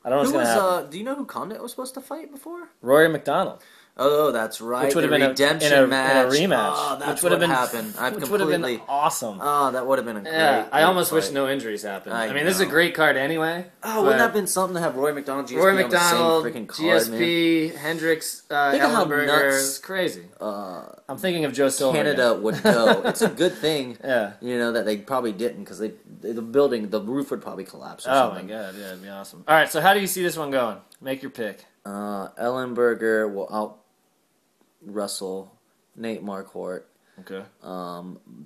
I don't know what's going to happen. Do you know who Condit was supposed to fight before? Rory McDonald. Oh, that's right. Which would have been redemption match. In a rematch. Oh, that's what happened. Which would have been awesome. Oh, that would have been a great I almost wish no injuries happened. I mean, this is a great card anyway. Oh, wouldn't that have been something to have Roy McDonald, GSP on the same freaking card, GSP, man? Hendricks, Think of how nuts. It's crazy. I'm thinking of Joe Silva. Canada would go. It's a good thing, you know, that they probably didn't, because the roof would probably collapse or something. My God, yeah, it'd be awesome. All right, so how do you see this one going? Make your pick. Ellenberger will out-wrestle Nate Marquardt. Okay.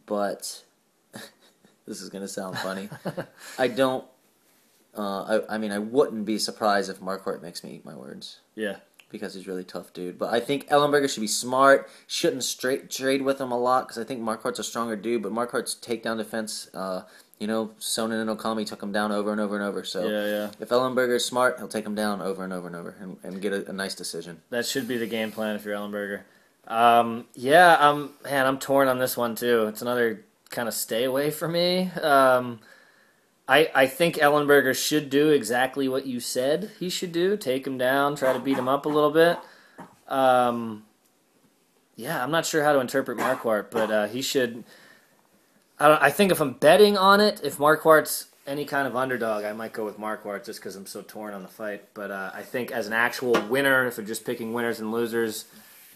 But this is going to sound funny. I don't... I mean, I wouldn't be surprised if Marquardt makes me eat my words. Yeah. Because he's a really tough dude. But I think Ellenberger should be smart. Shouldn't trade with him a lot, because I think Marquardt's a stronger dude. But Marquardt's takedown defense, you know, Sonnen and Okami took him down over and over and over. So if Ellenberger's smart, he'll take him down over and over and over and get a nice decision. That should be the game plan if you're Ellenberger. I'm torn on this one too. It's another kind of stay away from me. I think Ellenberger should do exactly what you said he should do. Take him down, try to beat him up a little bit. I'm not sure how to interpret Marquardt, but he should... I think if I'm betting on it, if Marquardt's any kind of underdog, I might go with Marquardt just because I'm so torn on the fight. But I think as an actual winner, if we're just picking winners and losers,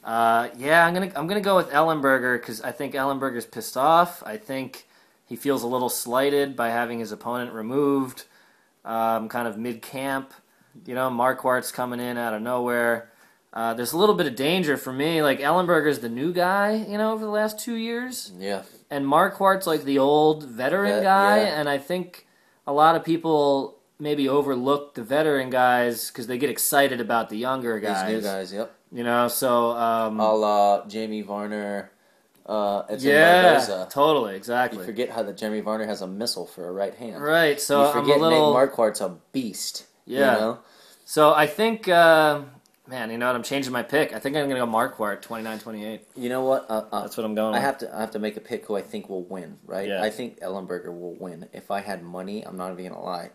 I'm gonna go with Ellenberger because I think Ellenberger's pissed off. I think he feels a little slighted by having his opponent removed, kind of mid-camp. Marquardt's coming in out of nowhere. There's a little bit of danger for me. Like, Ellenberger's the new guy, over the last 2 years. Yeah. And Marquardt's like the old veteran guy, and I think a lot of people maybe overlook the veteran guys because they get excited about the younger guys. These new guys, yep. So... a la Jamie Varner, Barboza. Totally, exactly. You forget how Jamie Varner has a missile for a right hand. Right, so you forget Nate Marquardt's a beast. Yeah. So I think... Man, you know what? I'm changing my pick. I think I'm going to go Marquardt, 29-28. You know what? That's what I'm going with. I have to make a pick who I think will win, right? Yeah. I think Ellenberger will win. If I had money, I'm not even going to lie.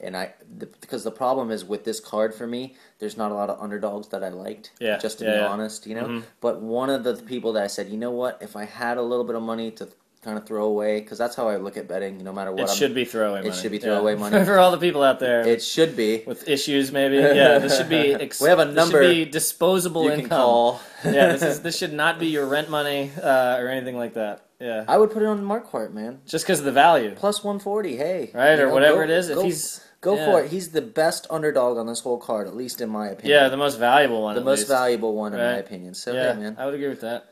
Because the problem is with this card for me, there's not a lot of underdogs that I liked, just to be honest, Mm-hmm. But one of the people that I said, you know what? If I had a little bit of money to kind of throw away, because that's how I look at betting, no matter what. It should be throwaway money. It should be throwaway money. For all the people out there. It should be. With issues, maybe. Yeah, this should be... we have a number. This should be disposable you income. Can call. This should not be your rent money or anything like that. Yeah. I would put it on Marquardt, man. Just because of the value. Plus 140, hey. Right, or whatever it is. If he's... Go for it. He's the best underdog on this whole card, at least in my opinion. Yeah, the most valuable one, The most valuable one, in my opinion. So, yeah, man. I would agree with that.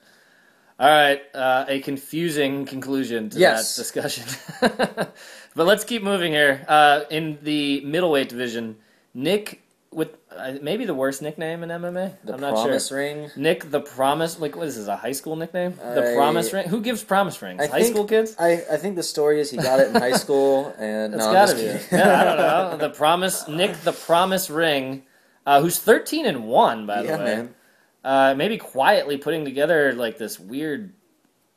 All right, a confusing conclusion to that discussion. But let's keep moving here. In the middleweight division, Nick, with maybe the worst nickname in MMA? I'm not sure. Ring? Nick the Promise, what is this, a high school nickname? The Promise Ring? Who gives Promise Rings? High school kids? I think the story is he got it in high school. And it's got to be. Yeah, I don't know. Nick the Promise Ring, who's 13-1, by the way. Man. Maybe quietly putting together like this weird,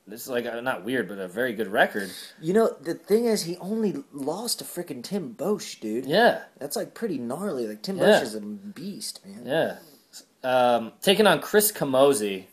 not weird, but a very good record. The thing is, he only lost to freaking Tim Boesch, dude. Yeah. That's like pretty gnarly. Like, Tim Boesch is a beast, man. Yeah. Taking on Chris Camozzi,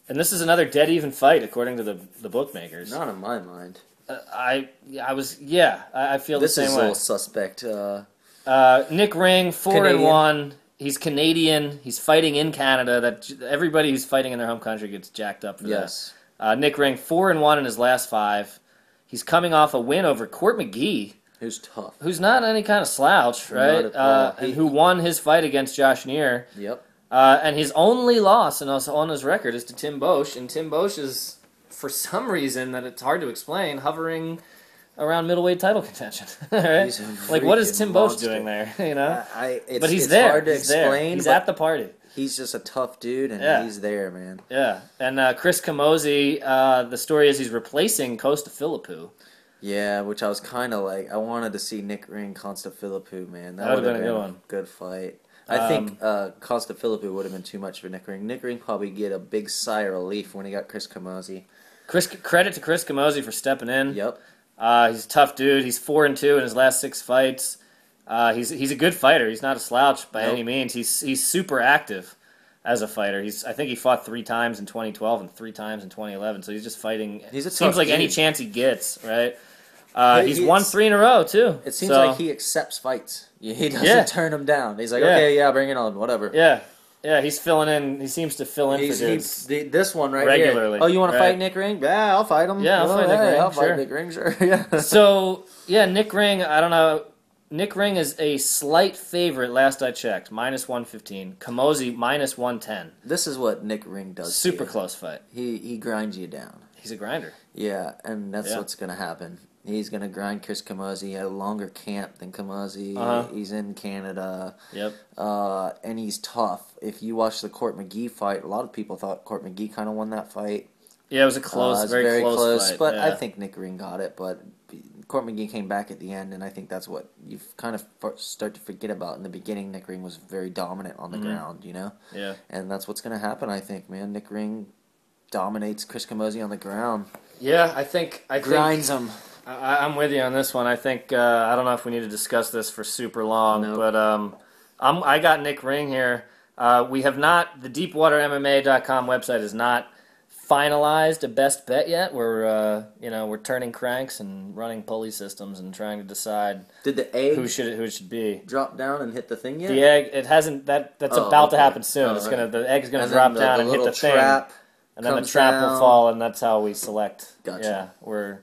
and this is another dead even fight according to the bookmakers. Not in my mind. I feel this the same way. This is a little suspect. Nick Ring, 4-1. He's Canadian. He's fighting in Canada. Everybody who's fighting in their home country gets jacked up for that. Nick Ring, 4-1 in his last 5. He's coming off a win over Court McGee. Who's tough. Who's not any kind of slouch, right? And who won his fight against Josh Neer. Yep. And his only loss on his record is to Tim Boesch. And Tim Boesch is, for some reason that it's hard to explain, hovering around middleweight title contention, right? Like, what is Tim Boesch doing there? But he's there. Hard to explain. He's at the party. He's just a tough dude, and he's there, man. Yeah, and Chris Camozzi, the story is he's replacing Costa Philippou. Yeah, which I was kind of like, I wanted to see Nick Ring, Costa Philippou, man. That would have been a good fight. I think Costa Philippou would have been too much for Nick Ring. Nick Ring probably get a big sigh of relief when he got Chris Camozzi. Credit to Chris Camozzi for stepping in. Yep. He's a tough dude. He's 4-2 in his last 6 fights. He's a good fighter. He's not a slouch by any means. He's super active as a fighter. I think he fought 3 times in 2012 and 3 times in 2011. So he's just fighting. Seems like any chance he gets, right? He's won 3 in a row too. It seems like he accepts fights. He doesn't turn them down. He's like, okay, bring it on, whatever. Yeah, he's filling in. He seems to fill in for dudes. This one right regularly. Here. Oh, you want to fight Nick Ring? Yeah, I'll fight him. Yeah, I'll fight Nick Ring. I'll fight Nick Ring, sure. Yeah. So, Nick Ring, I don't know. Nick Ring is a slight favorite, last I checked, -115. Camozzi, -110. This is what Nick Ring does. Super close fight. He grinds you down. He's a grinder. Yeah, and that's what's going to happen. He's going to grind Chris Camozzi. He had a longer camp than Camozzi. He's in Canada. Yep. And he's tough. If you watch the Court McGee fight, a lot of people thought Court McGee kind of won that fight. Yeah, it was a close, very close fight. But I think Nick Ring got it. But Court McGee came back at the end, and I think that's what you kind of start to forget about. In the beginning, Nick Ring was very dominant on the ground, Yeah. And that's what's going to happen, I think, man. Nick Ring dominates Chris Camozzi on the ground. Yeah, I think grinds them. I'm with you on this one. I think I don't know if we need to discuss this for super long, but I got Nick Ring here. We have not. The DeepWaterMMA.com website is not finalized a best bet yet. We're turning cranks and running pulley systems and trying to decide. Did the egg who it should be drop down and hit the thing yet? The egg, it hasn't. That's about to happen soon. The egg's gonna drop down and hit the trap thing, and then the trap will fall, and that's how we select. Gotcha. Yeah,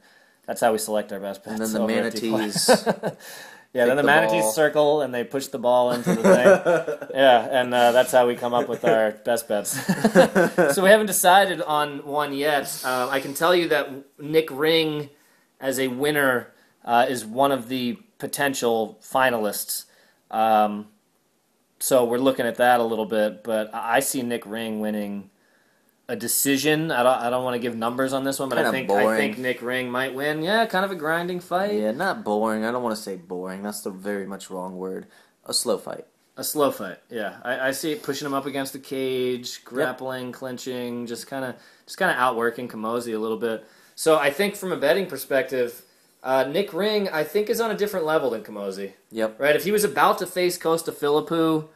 that's how we select our best bets. And then the manatees. Yeah, then the manatees circle and they push the ball into the thing. Yeah, and that's how we come up with our best bets. So we haven't decided on one yet. I can tell you that Nick Ring, as a winner, is one of the potential finalists. So we're looking at that a little bit, but I see Nick Ring winning a decision. I don't want to give numbers on this one, but I think Nick Ring might win. Yeah, kind of a grinding fight. Yeah, not boring. I don't want to say boring. That's the very much wrong word. A slow fight. A slow fight. Yeah, I see it pushing him up against the cage, grappling, clinching, just kind of outworking Camozzi a little bit. So I think from a betting perspective, Nick Ring I think is on a different level than Camozzi. Yep. Right. If he was about to face Costa Philippou,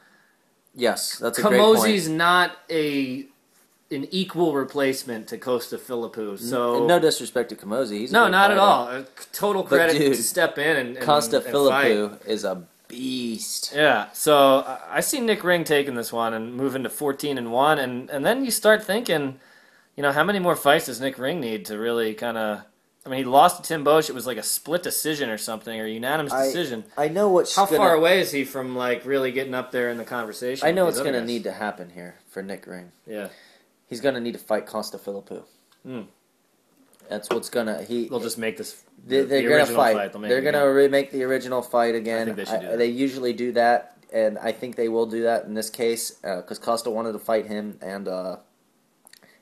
yes, that's a great point. Camozzi's not an equal replacement to Costa Philippou. So no disrespect to Camozzi, he's not at all. Total credit to step in and Costa Philippou fight. Is a beast. Yeah, so I see Nick Ring taking this one and moving to 14-1, and then you start thinking, how many more fights does Nick Ring need to really kind of? I mean, he lost to Tim Boesch. It was like a split decision or something, or unanimous decision. I know what's how far away is he from really getting up there in the conversation? I know what's going to need to happen here for Nick Ring. Yeah. He's going to need to fight Costa Philippou. That's what's going to... They'll just make this... They're going to fight. They're going to remake the original fight again. I think they should do that. They usually do that, and I think they will do that in this case, because Costa wanted to fight him, and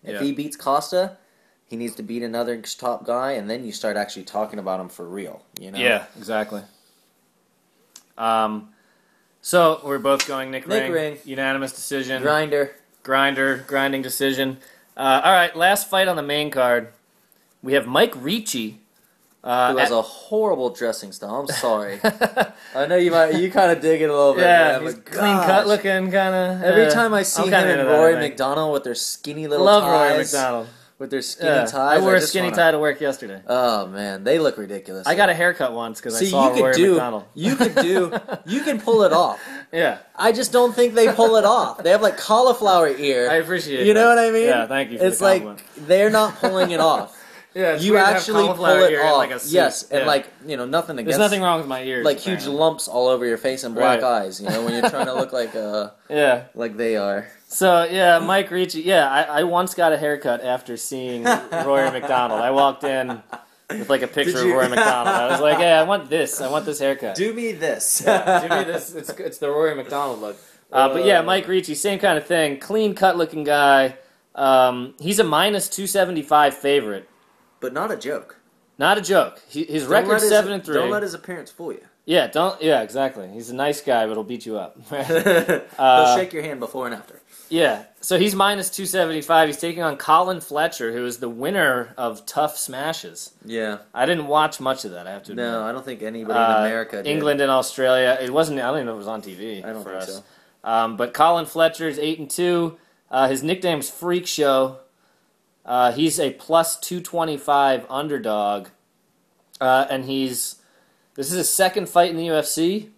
if he beats Costa, he needs to beat another top guy, and then you start actually talking about him for real. Yeah, exactly. So, we're both going Nick Ring. Unanimous decision. Grinding decision. All right, last fight on the main card. We have Mike Ricci. Who has a horrible dressing style. I'm sorry. I know you kind of dig it a little bit. Yeah, he's clean cut looking, kind of. Every time I see him and Rory McDonald with their skinny little ties. Love Rory McDonald. With their skinny ties. I wore a skinny tie to work yesterday. Oh, man. They look ridiculous. I got a haircut once because I saw Rory McDonald. You can pull it off. Yeah. I just don't think they pull it off. They have like cauliflower ear. I appreciate it. You know what I mean? Yeah, thank you for the compliment. It's like they're not pulling it off. Yeah, you actually pull it off. Like a suit. Yes, and nothing against. There's nothing wrong with my ears. Like huge lumps all over your face and black eyes. When you're trying to look like like they are. So Mike Ricci. Yeah, I once got a haircut after seeing Rory McDonald. I walked in with a picture of Rory McDonald. I was like, hey, I want this haircut. Do me this. Yeah, do me this. It's the Rory McDonald look. But yeah, Mike Ricci, same kind of thing. Clean cut looking guy. He's a minus 275 favorite. But not a joke. Not a joke. His record's 7-3. Don't let his appearance fool you. Yeah, Yeah, exactly. He's a nice guy, but he'll beat you up. He'll shake your hand before and after. Yeah, so he's minus 275. He's taking on Colin Fletcher, who is the winner of Tough Smashes. Yeah. I didn't watch much of that, I have to admit. No, I don't think anybody in America did. England and Australia. It wasn't. I don't even know if it was on TV. I don't think so. But Colin Fletcher is 8-2. His nickname's Freak Show. He's a plus 225 underdog, and this is his second fight in the UFC.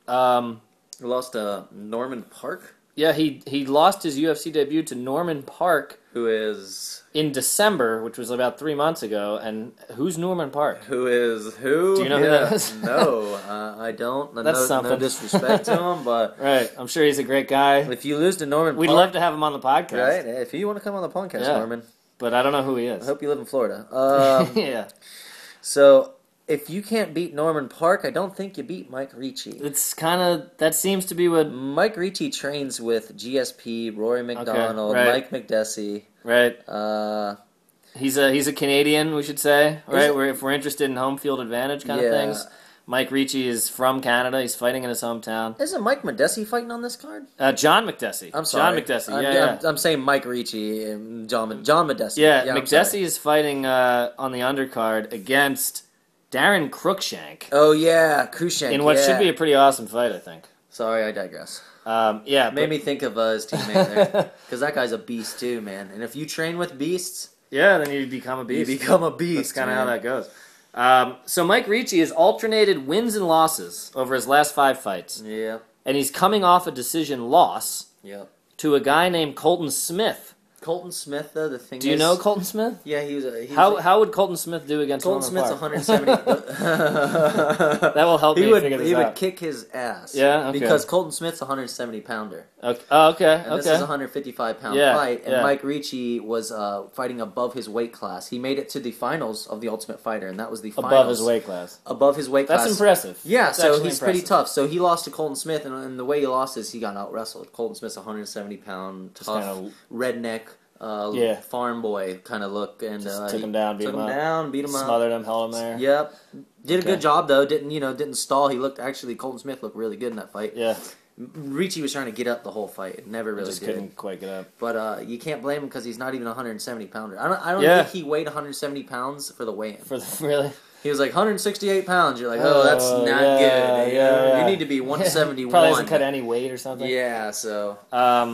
He lost to Norman Park? Yeah, he lost his UFC debut to Norman Park. Who is... in December, which was about 3 months ago, and who's Norman Park? Who is who? Do you know who that is? No, I don't. That's something. No disrespect to him, but... Right, I'm sure he's a great guy. If you lose to Norman Park... We'd love to have him on the podcast. Right, if you want to come on the podcast, Norman. But I don't know who he is. I hope you live in Florida. Yeah. So, if you can't beat Norman Park, I don't think you beat Mike Ricci. It's kind of... That seems to be what... Mike Ricci trains with GSP, Rory McDonald, Mike McDessie. Right. He's a Canadian, we should say, right? If we're interested in home field advantage kind of things. Mike Ricci is from Canada. He's fighting in his hometown. Isn't Mike Modesi fighting on this card? John McDessie. I'm sorry. John McDessie. I'm saying Mike Ricci and John Modesi. Yeah, McDessie is fighting on the undercard against Darren Cruikshank. Oh, yeah, Cruikshank. In what should be a pretty awesome fight, I think. Sorry, I digress. Made me think of his teammate there. Because that guy's a beast, too, man. And if you train with beasts... Yeah, then you become a beast. You become a beast. That's kind of how that goes. So Mike Ricci has alternated wins and losses over his last 5 fights. Yeah. And he's coming off a decision loss to a guy named Colton Smith. Colton Smith, though, the thing is... Do you know Colton Smith? Yeah, he was how would Colton Smith do against Colton Smith's 170... That will help me figure this out. He would kick his ass. Yeah, okay. Because Colton Smith's a 170-pounder. Okay. Oh, okay. And this is a 155-pound fight, and Mike Ricci was fighting above his weight class. He made it to the finals of the Ultimate Fighter, and that was the finals. Above his weight class. Above his weight class. That's impressive. Yeah, so he's pretty tough. So he lost to Colton Smith, and the way he lost is he got out-wrestled. Colton Smith's a 170-pound, tough, redneck... farm boy kind of look, and just took him down, beat him up, smothered him, held him there. Yep, did a good job though. Didn't stall. He looked Colton Smith looked really good in that fight. Yeah, Ricci was trying to get up the whole fight, never really just couldn't quite get up. But you can't blame him because he's not even a 170 pounder. I don't think he weighed 170 pounds for the weigh-in. Really. He was like 168 pounds. You're like, that's not good. You need to be 171. Probably doesn't cut any weight or something. Yeah, so. I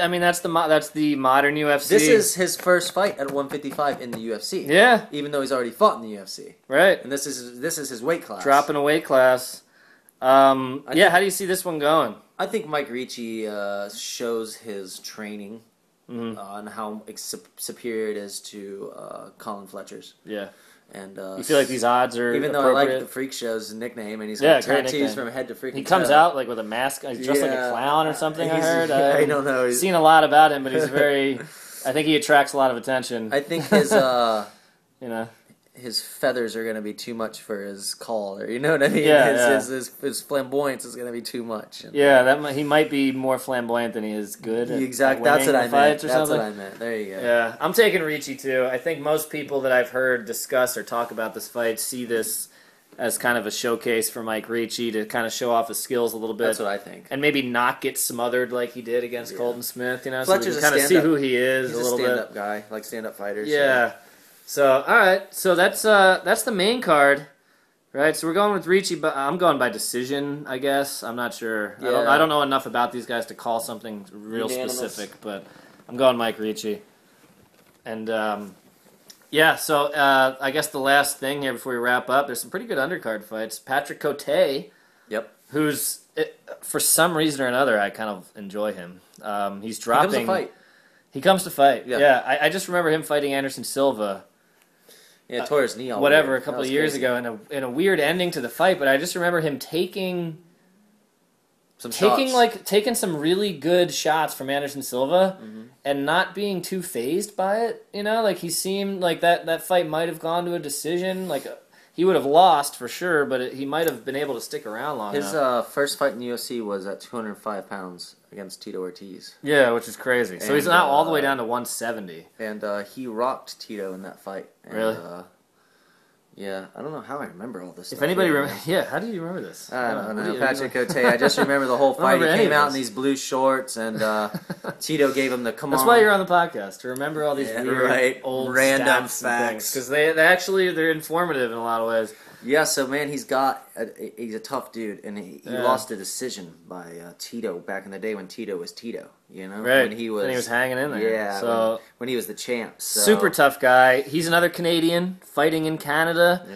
mean that's the modern UFC. This is his first fight at 155 in the UFC. Yeah. Even though he's already fought in the UFC. Right. And this is his weight class. Dropping a weight class. How do you see this one going? I think Mike Ricci shows his training on how superior it is to Colin Fletcher's. Yeah. And you feel like these odds are even though I like the Freak Show's nickname, and he's got tattoos from head to freaking toe. He comes out like with a mask. He's dressed like a clown or something. I heard. I don't know. I've seen a lot about him, but he's very. I think he attracts a lot of attention. I think his his feathers are going to be too much for his call, or you know what I mean? Yeah, his flamboyance is going to be too much. And he might be more flamboyant than he is good. Exactly. That's what I meant. That's what I meant. There you go. Yeah, I'm taking Ricci too. I think most people that I've heard discuss or talk about this fight see this as kind of a showcase for Mike Ricci to kind of show off his skills a little bit. That's what I think. And maybe not get smothered like he did against Colton Smith. Fletcher's so we can kind of see who he is a little bit. He's a stand-up guy, like stand-up fighters. Yeah. So, all right. So that's the main card, right? So we're going with Ricci, but I'm going by decision, I guess. I'm not sure. Yeah. I don't know enough about these guys to call something real specific, but I'm going Mike Ricci. And so I guess the last thing here before we wrap up, there's some pretty good undercard fights. Patrick Cote, who's for some reason or another, I kind of enjoy him. He's dropping. He comes to fight. Yeah. I just remember him fighting Anderson Silva. Yeah, tore his knee all a couple of years ago in a weird ending to the fight, but I just remember him taking some really good shots from Anderson Silva and not being too fazed by it. He seemed like that fight might have gone to a decision. He would have lost for sure, but he might have been able to stick around long enough. His first fight in the UFC was at 205 pounds against Tito Ortiz. Yeah, which is crazy. So he's now all the way down to 170. And he rocked Tito in that fight. And, really? Yeah, I don't know how I remember all this stuff. If anybody how do you remember this? I don't know. Patrick Cote, I just remember the whole fight. He came out in these blue shorts, and Tito gave him the come on. That's why you're on the podcast, to remember all these weird, old random facts. Because they're informative in a lot of ways. Yeah, so man, he's a tough dude, and he lost a decision by Tito back in the day when Tito was Tito, right? When he was hanging in there. Yeah, so when he was the champ. So. Super tough guy. He's another Canadian fighting in Canada.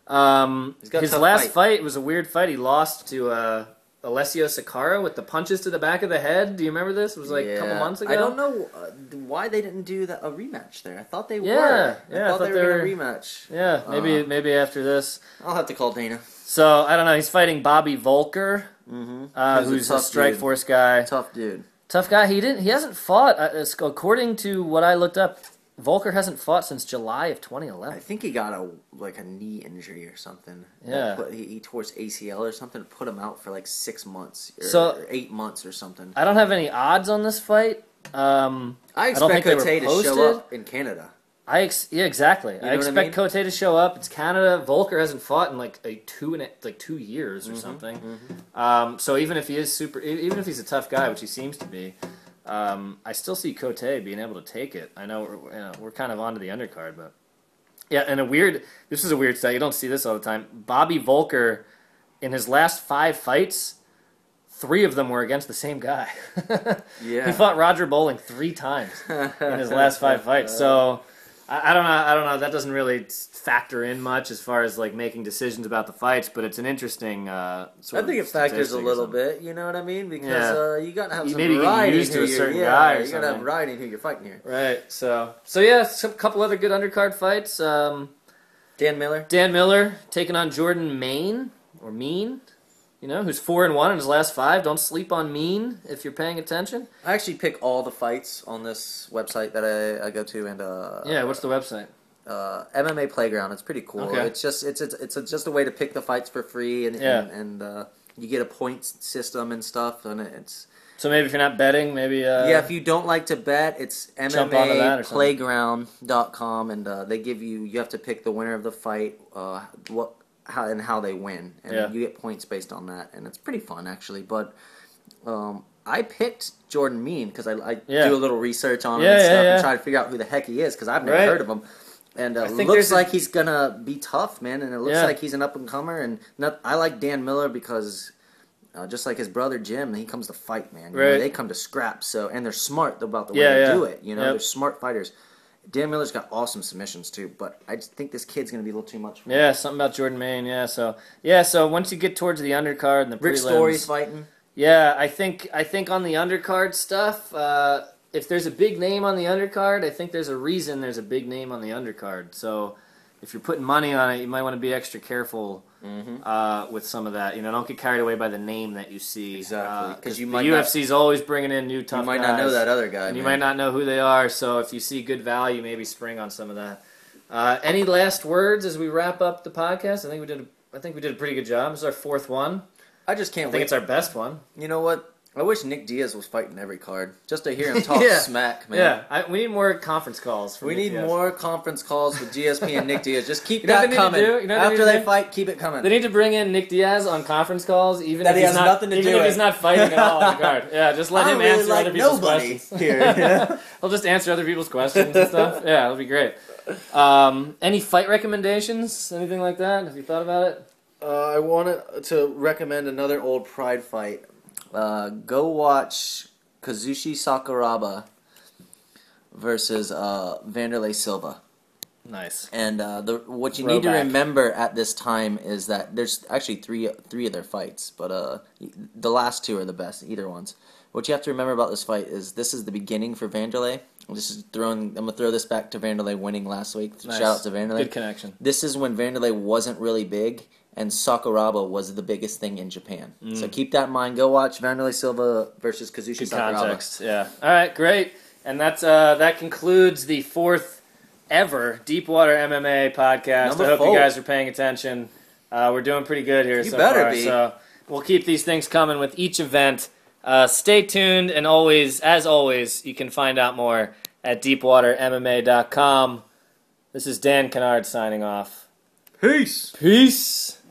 Yep. His last fight was a weird fight. He lost to Alessio Sakara with the punches to the back of the head. Do you remember this? It was a couple months ago. I don't know why they didn't do a rematch there. I thought they were. I thought they were going to rematch. Yeah, maybe after this. I'll have to call Dana. So, I don't know. He's fighting Bobby Volker, who's a Strikeforce guy. Tough dude. Tough guy. He hasn't fought, according to what I looked up, Volker hasn't fought since July of 2011. I think he got a knee injury or something. Yeah. But he tore his ACL or something, put him out for 6 months or 8 months or something. I don't have any odds on this fight. I expect Cote to show up in Canada. Exactly. You know I expect Cote to show up. It's Canada. Volker hasn't fought in like 2 years or something. Mm-hmm. So even if he is even if he's a tough guy, which he seems to be, I still see Cote being able to take it. I know we're kind of onto the undercard, but yeah. And this is a weird stat. You don't see this all the time. Bobby Volker, in his last 5 fights, 3 of them were against the same guy. Yeah. He fought Roger Bowling 3 times in his last 5 fights. So I don't know. That doesn't really factor in much as far as like making decisions about the fights, but it's an interesting I think it factors a little bit. You know what I mean? Because you got to have some maybe variety. Get used to a certain guy. You got to have variety in who you're fighting here. Right. So yeah, a couple other good undercard fights. Dan Miller taking on Jordan Mean, who's 4-1 in his last 5. Don't sleep on Mean if you're paying attention. I actually pick all the fights on this website that I go to, and what's the website? MMA Playground. It's pretty cool. Okay. It's just a way to pick the fights for free, and you get a points system and stuff, and it's. So maybe if you're not betting, maybe. If you don't like to bet, it's MMAplayground.com, and they give you have to pick the winner of the fight, how they win, and you get points based on that, and it's pretty fun actually. But I picked Jordan Mean because I do a little research on him and stuff and try to figure out who the heck he is because I've never heard of him. And it looks like he's gonna be tough, man, and it looks like he's an up and comer. And I like Dan Miller because just like his brother Jim, he comes to fight, man. Right. They come to scrap, and they're smart about the way they do it. They're smart fighters. Dan Miller's got awesome submissions too, but I just think this kid's going to be a little too much for him. Yeah, something about Jordan Mean. So once you get towards the undercard and the Rick prelims, Story's fighting. Yeah, I think on the undercard stuff, if there's a big name on the undercard, I think there's a reason there's a big name on the undercard. So if you're putting money on it, you might want to be extra careful with some of that. Don't get carried away by the name that you see. Exactly, because the UFC's always bringing in new tough guys. You might not know that other guy, and you might not know who they are. So if you see good value, maybe spring on some of that. Any last words as we wrap up the podcast? I think we did a pretty good job. This is our 4th one. I just can't wait. I think it's our best one. You know what? I wish Nick Diaz was fighting every card just to hear him talk smack, man. Yeah, we need more conference calls. We need more conference calls with GSP and Nick Diaz. Just keep that coming. After they fight, keep it coming. They need to bring in Nick Diaz on conference calls, even if he's not fighting at all on the card. Yeah, just let him answer other people's questions. Here. He'll just answer other people's questions and stuff. Yeah, it'll be great. Any fight recommendations? Anything like that? Have you thought about it? I wanted to recommend another old Pride fight. Go watch Kazushi Sakuraba versus Wanderlei Silva. Nice. And what you need to remember at this time is that there's actually three of their fights, but the last 2 are the best, either ones. What you have to remember about this fight is this is the beginning for Wanderlei. I'm gonna throw this back to Wanderlei winning last week. Nice. Shout out to Wanderlei. Good connection. This is when Wanderlei wasn't really big, and Sakuraba was the biggest thing in Japan. So keep that in mind. Go watch Wanderlei Silva versus Kazushi Sakuraba. Context, yeah. All right, great. And that concludes the 4th ever Deepwater MMA podcast. I hope you guys are paying attention. We're doing pretty good here so far. You better be. So we'll keep these things coming with each event. Stay tuned, and as always, you can find out more at DeepWaterMMA.com. This is Dan Kennard signing off. Peace. Peace.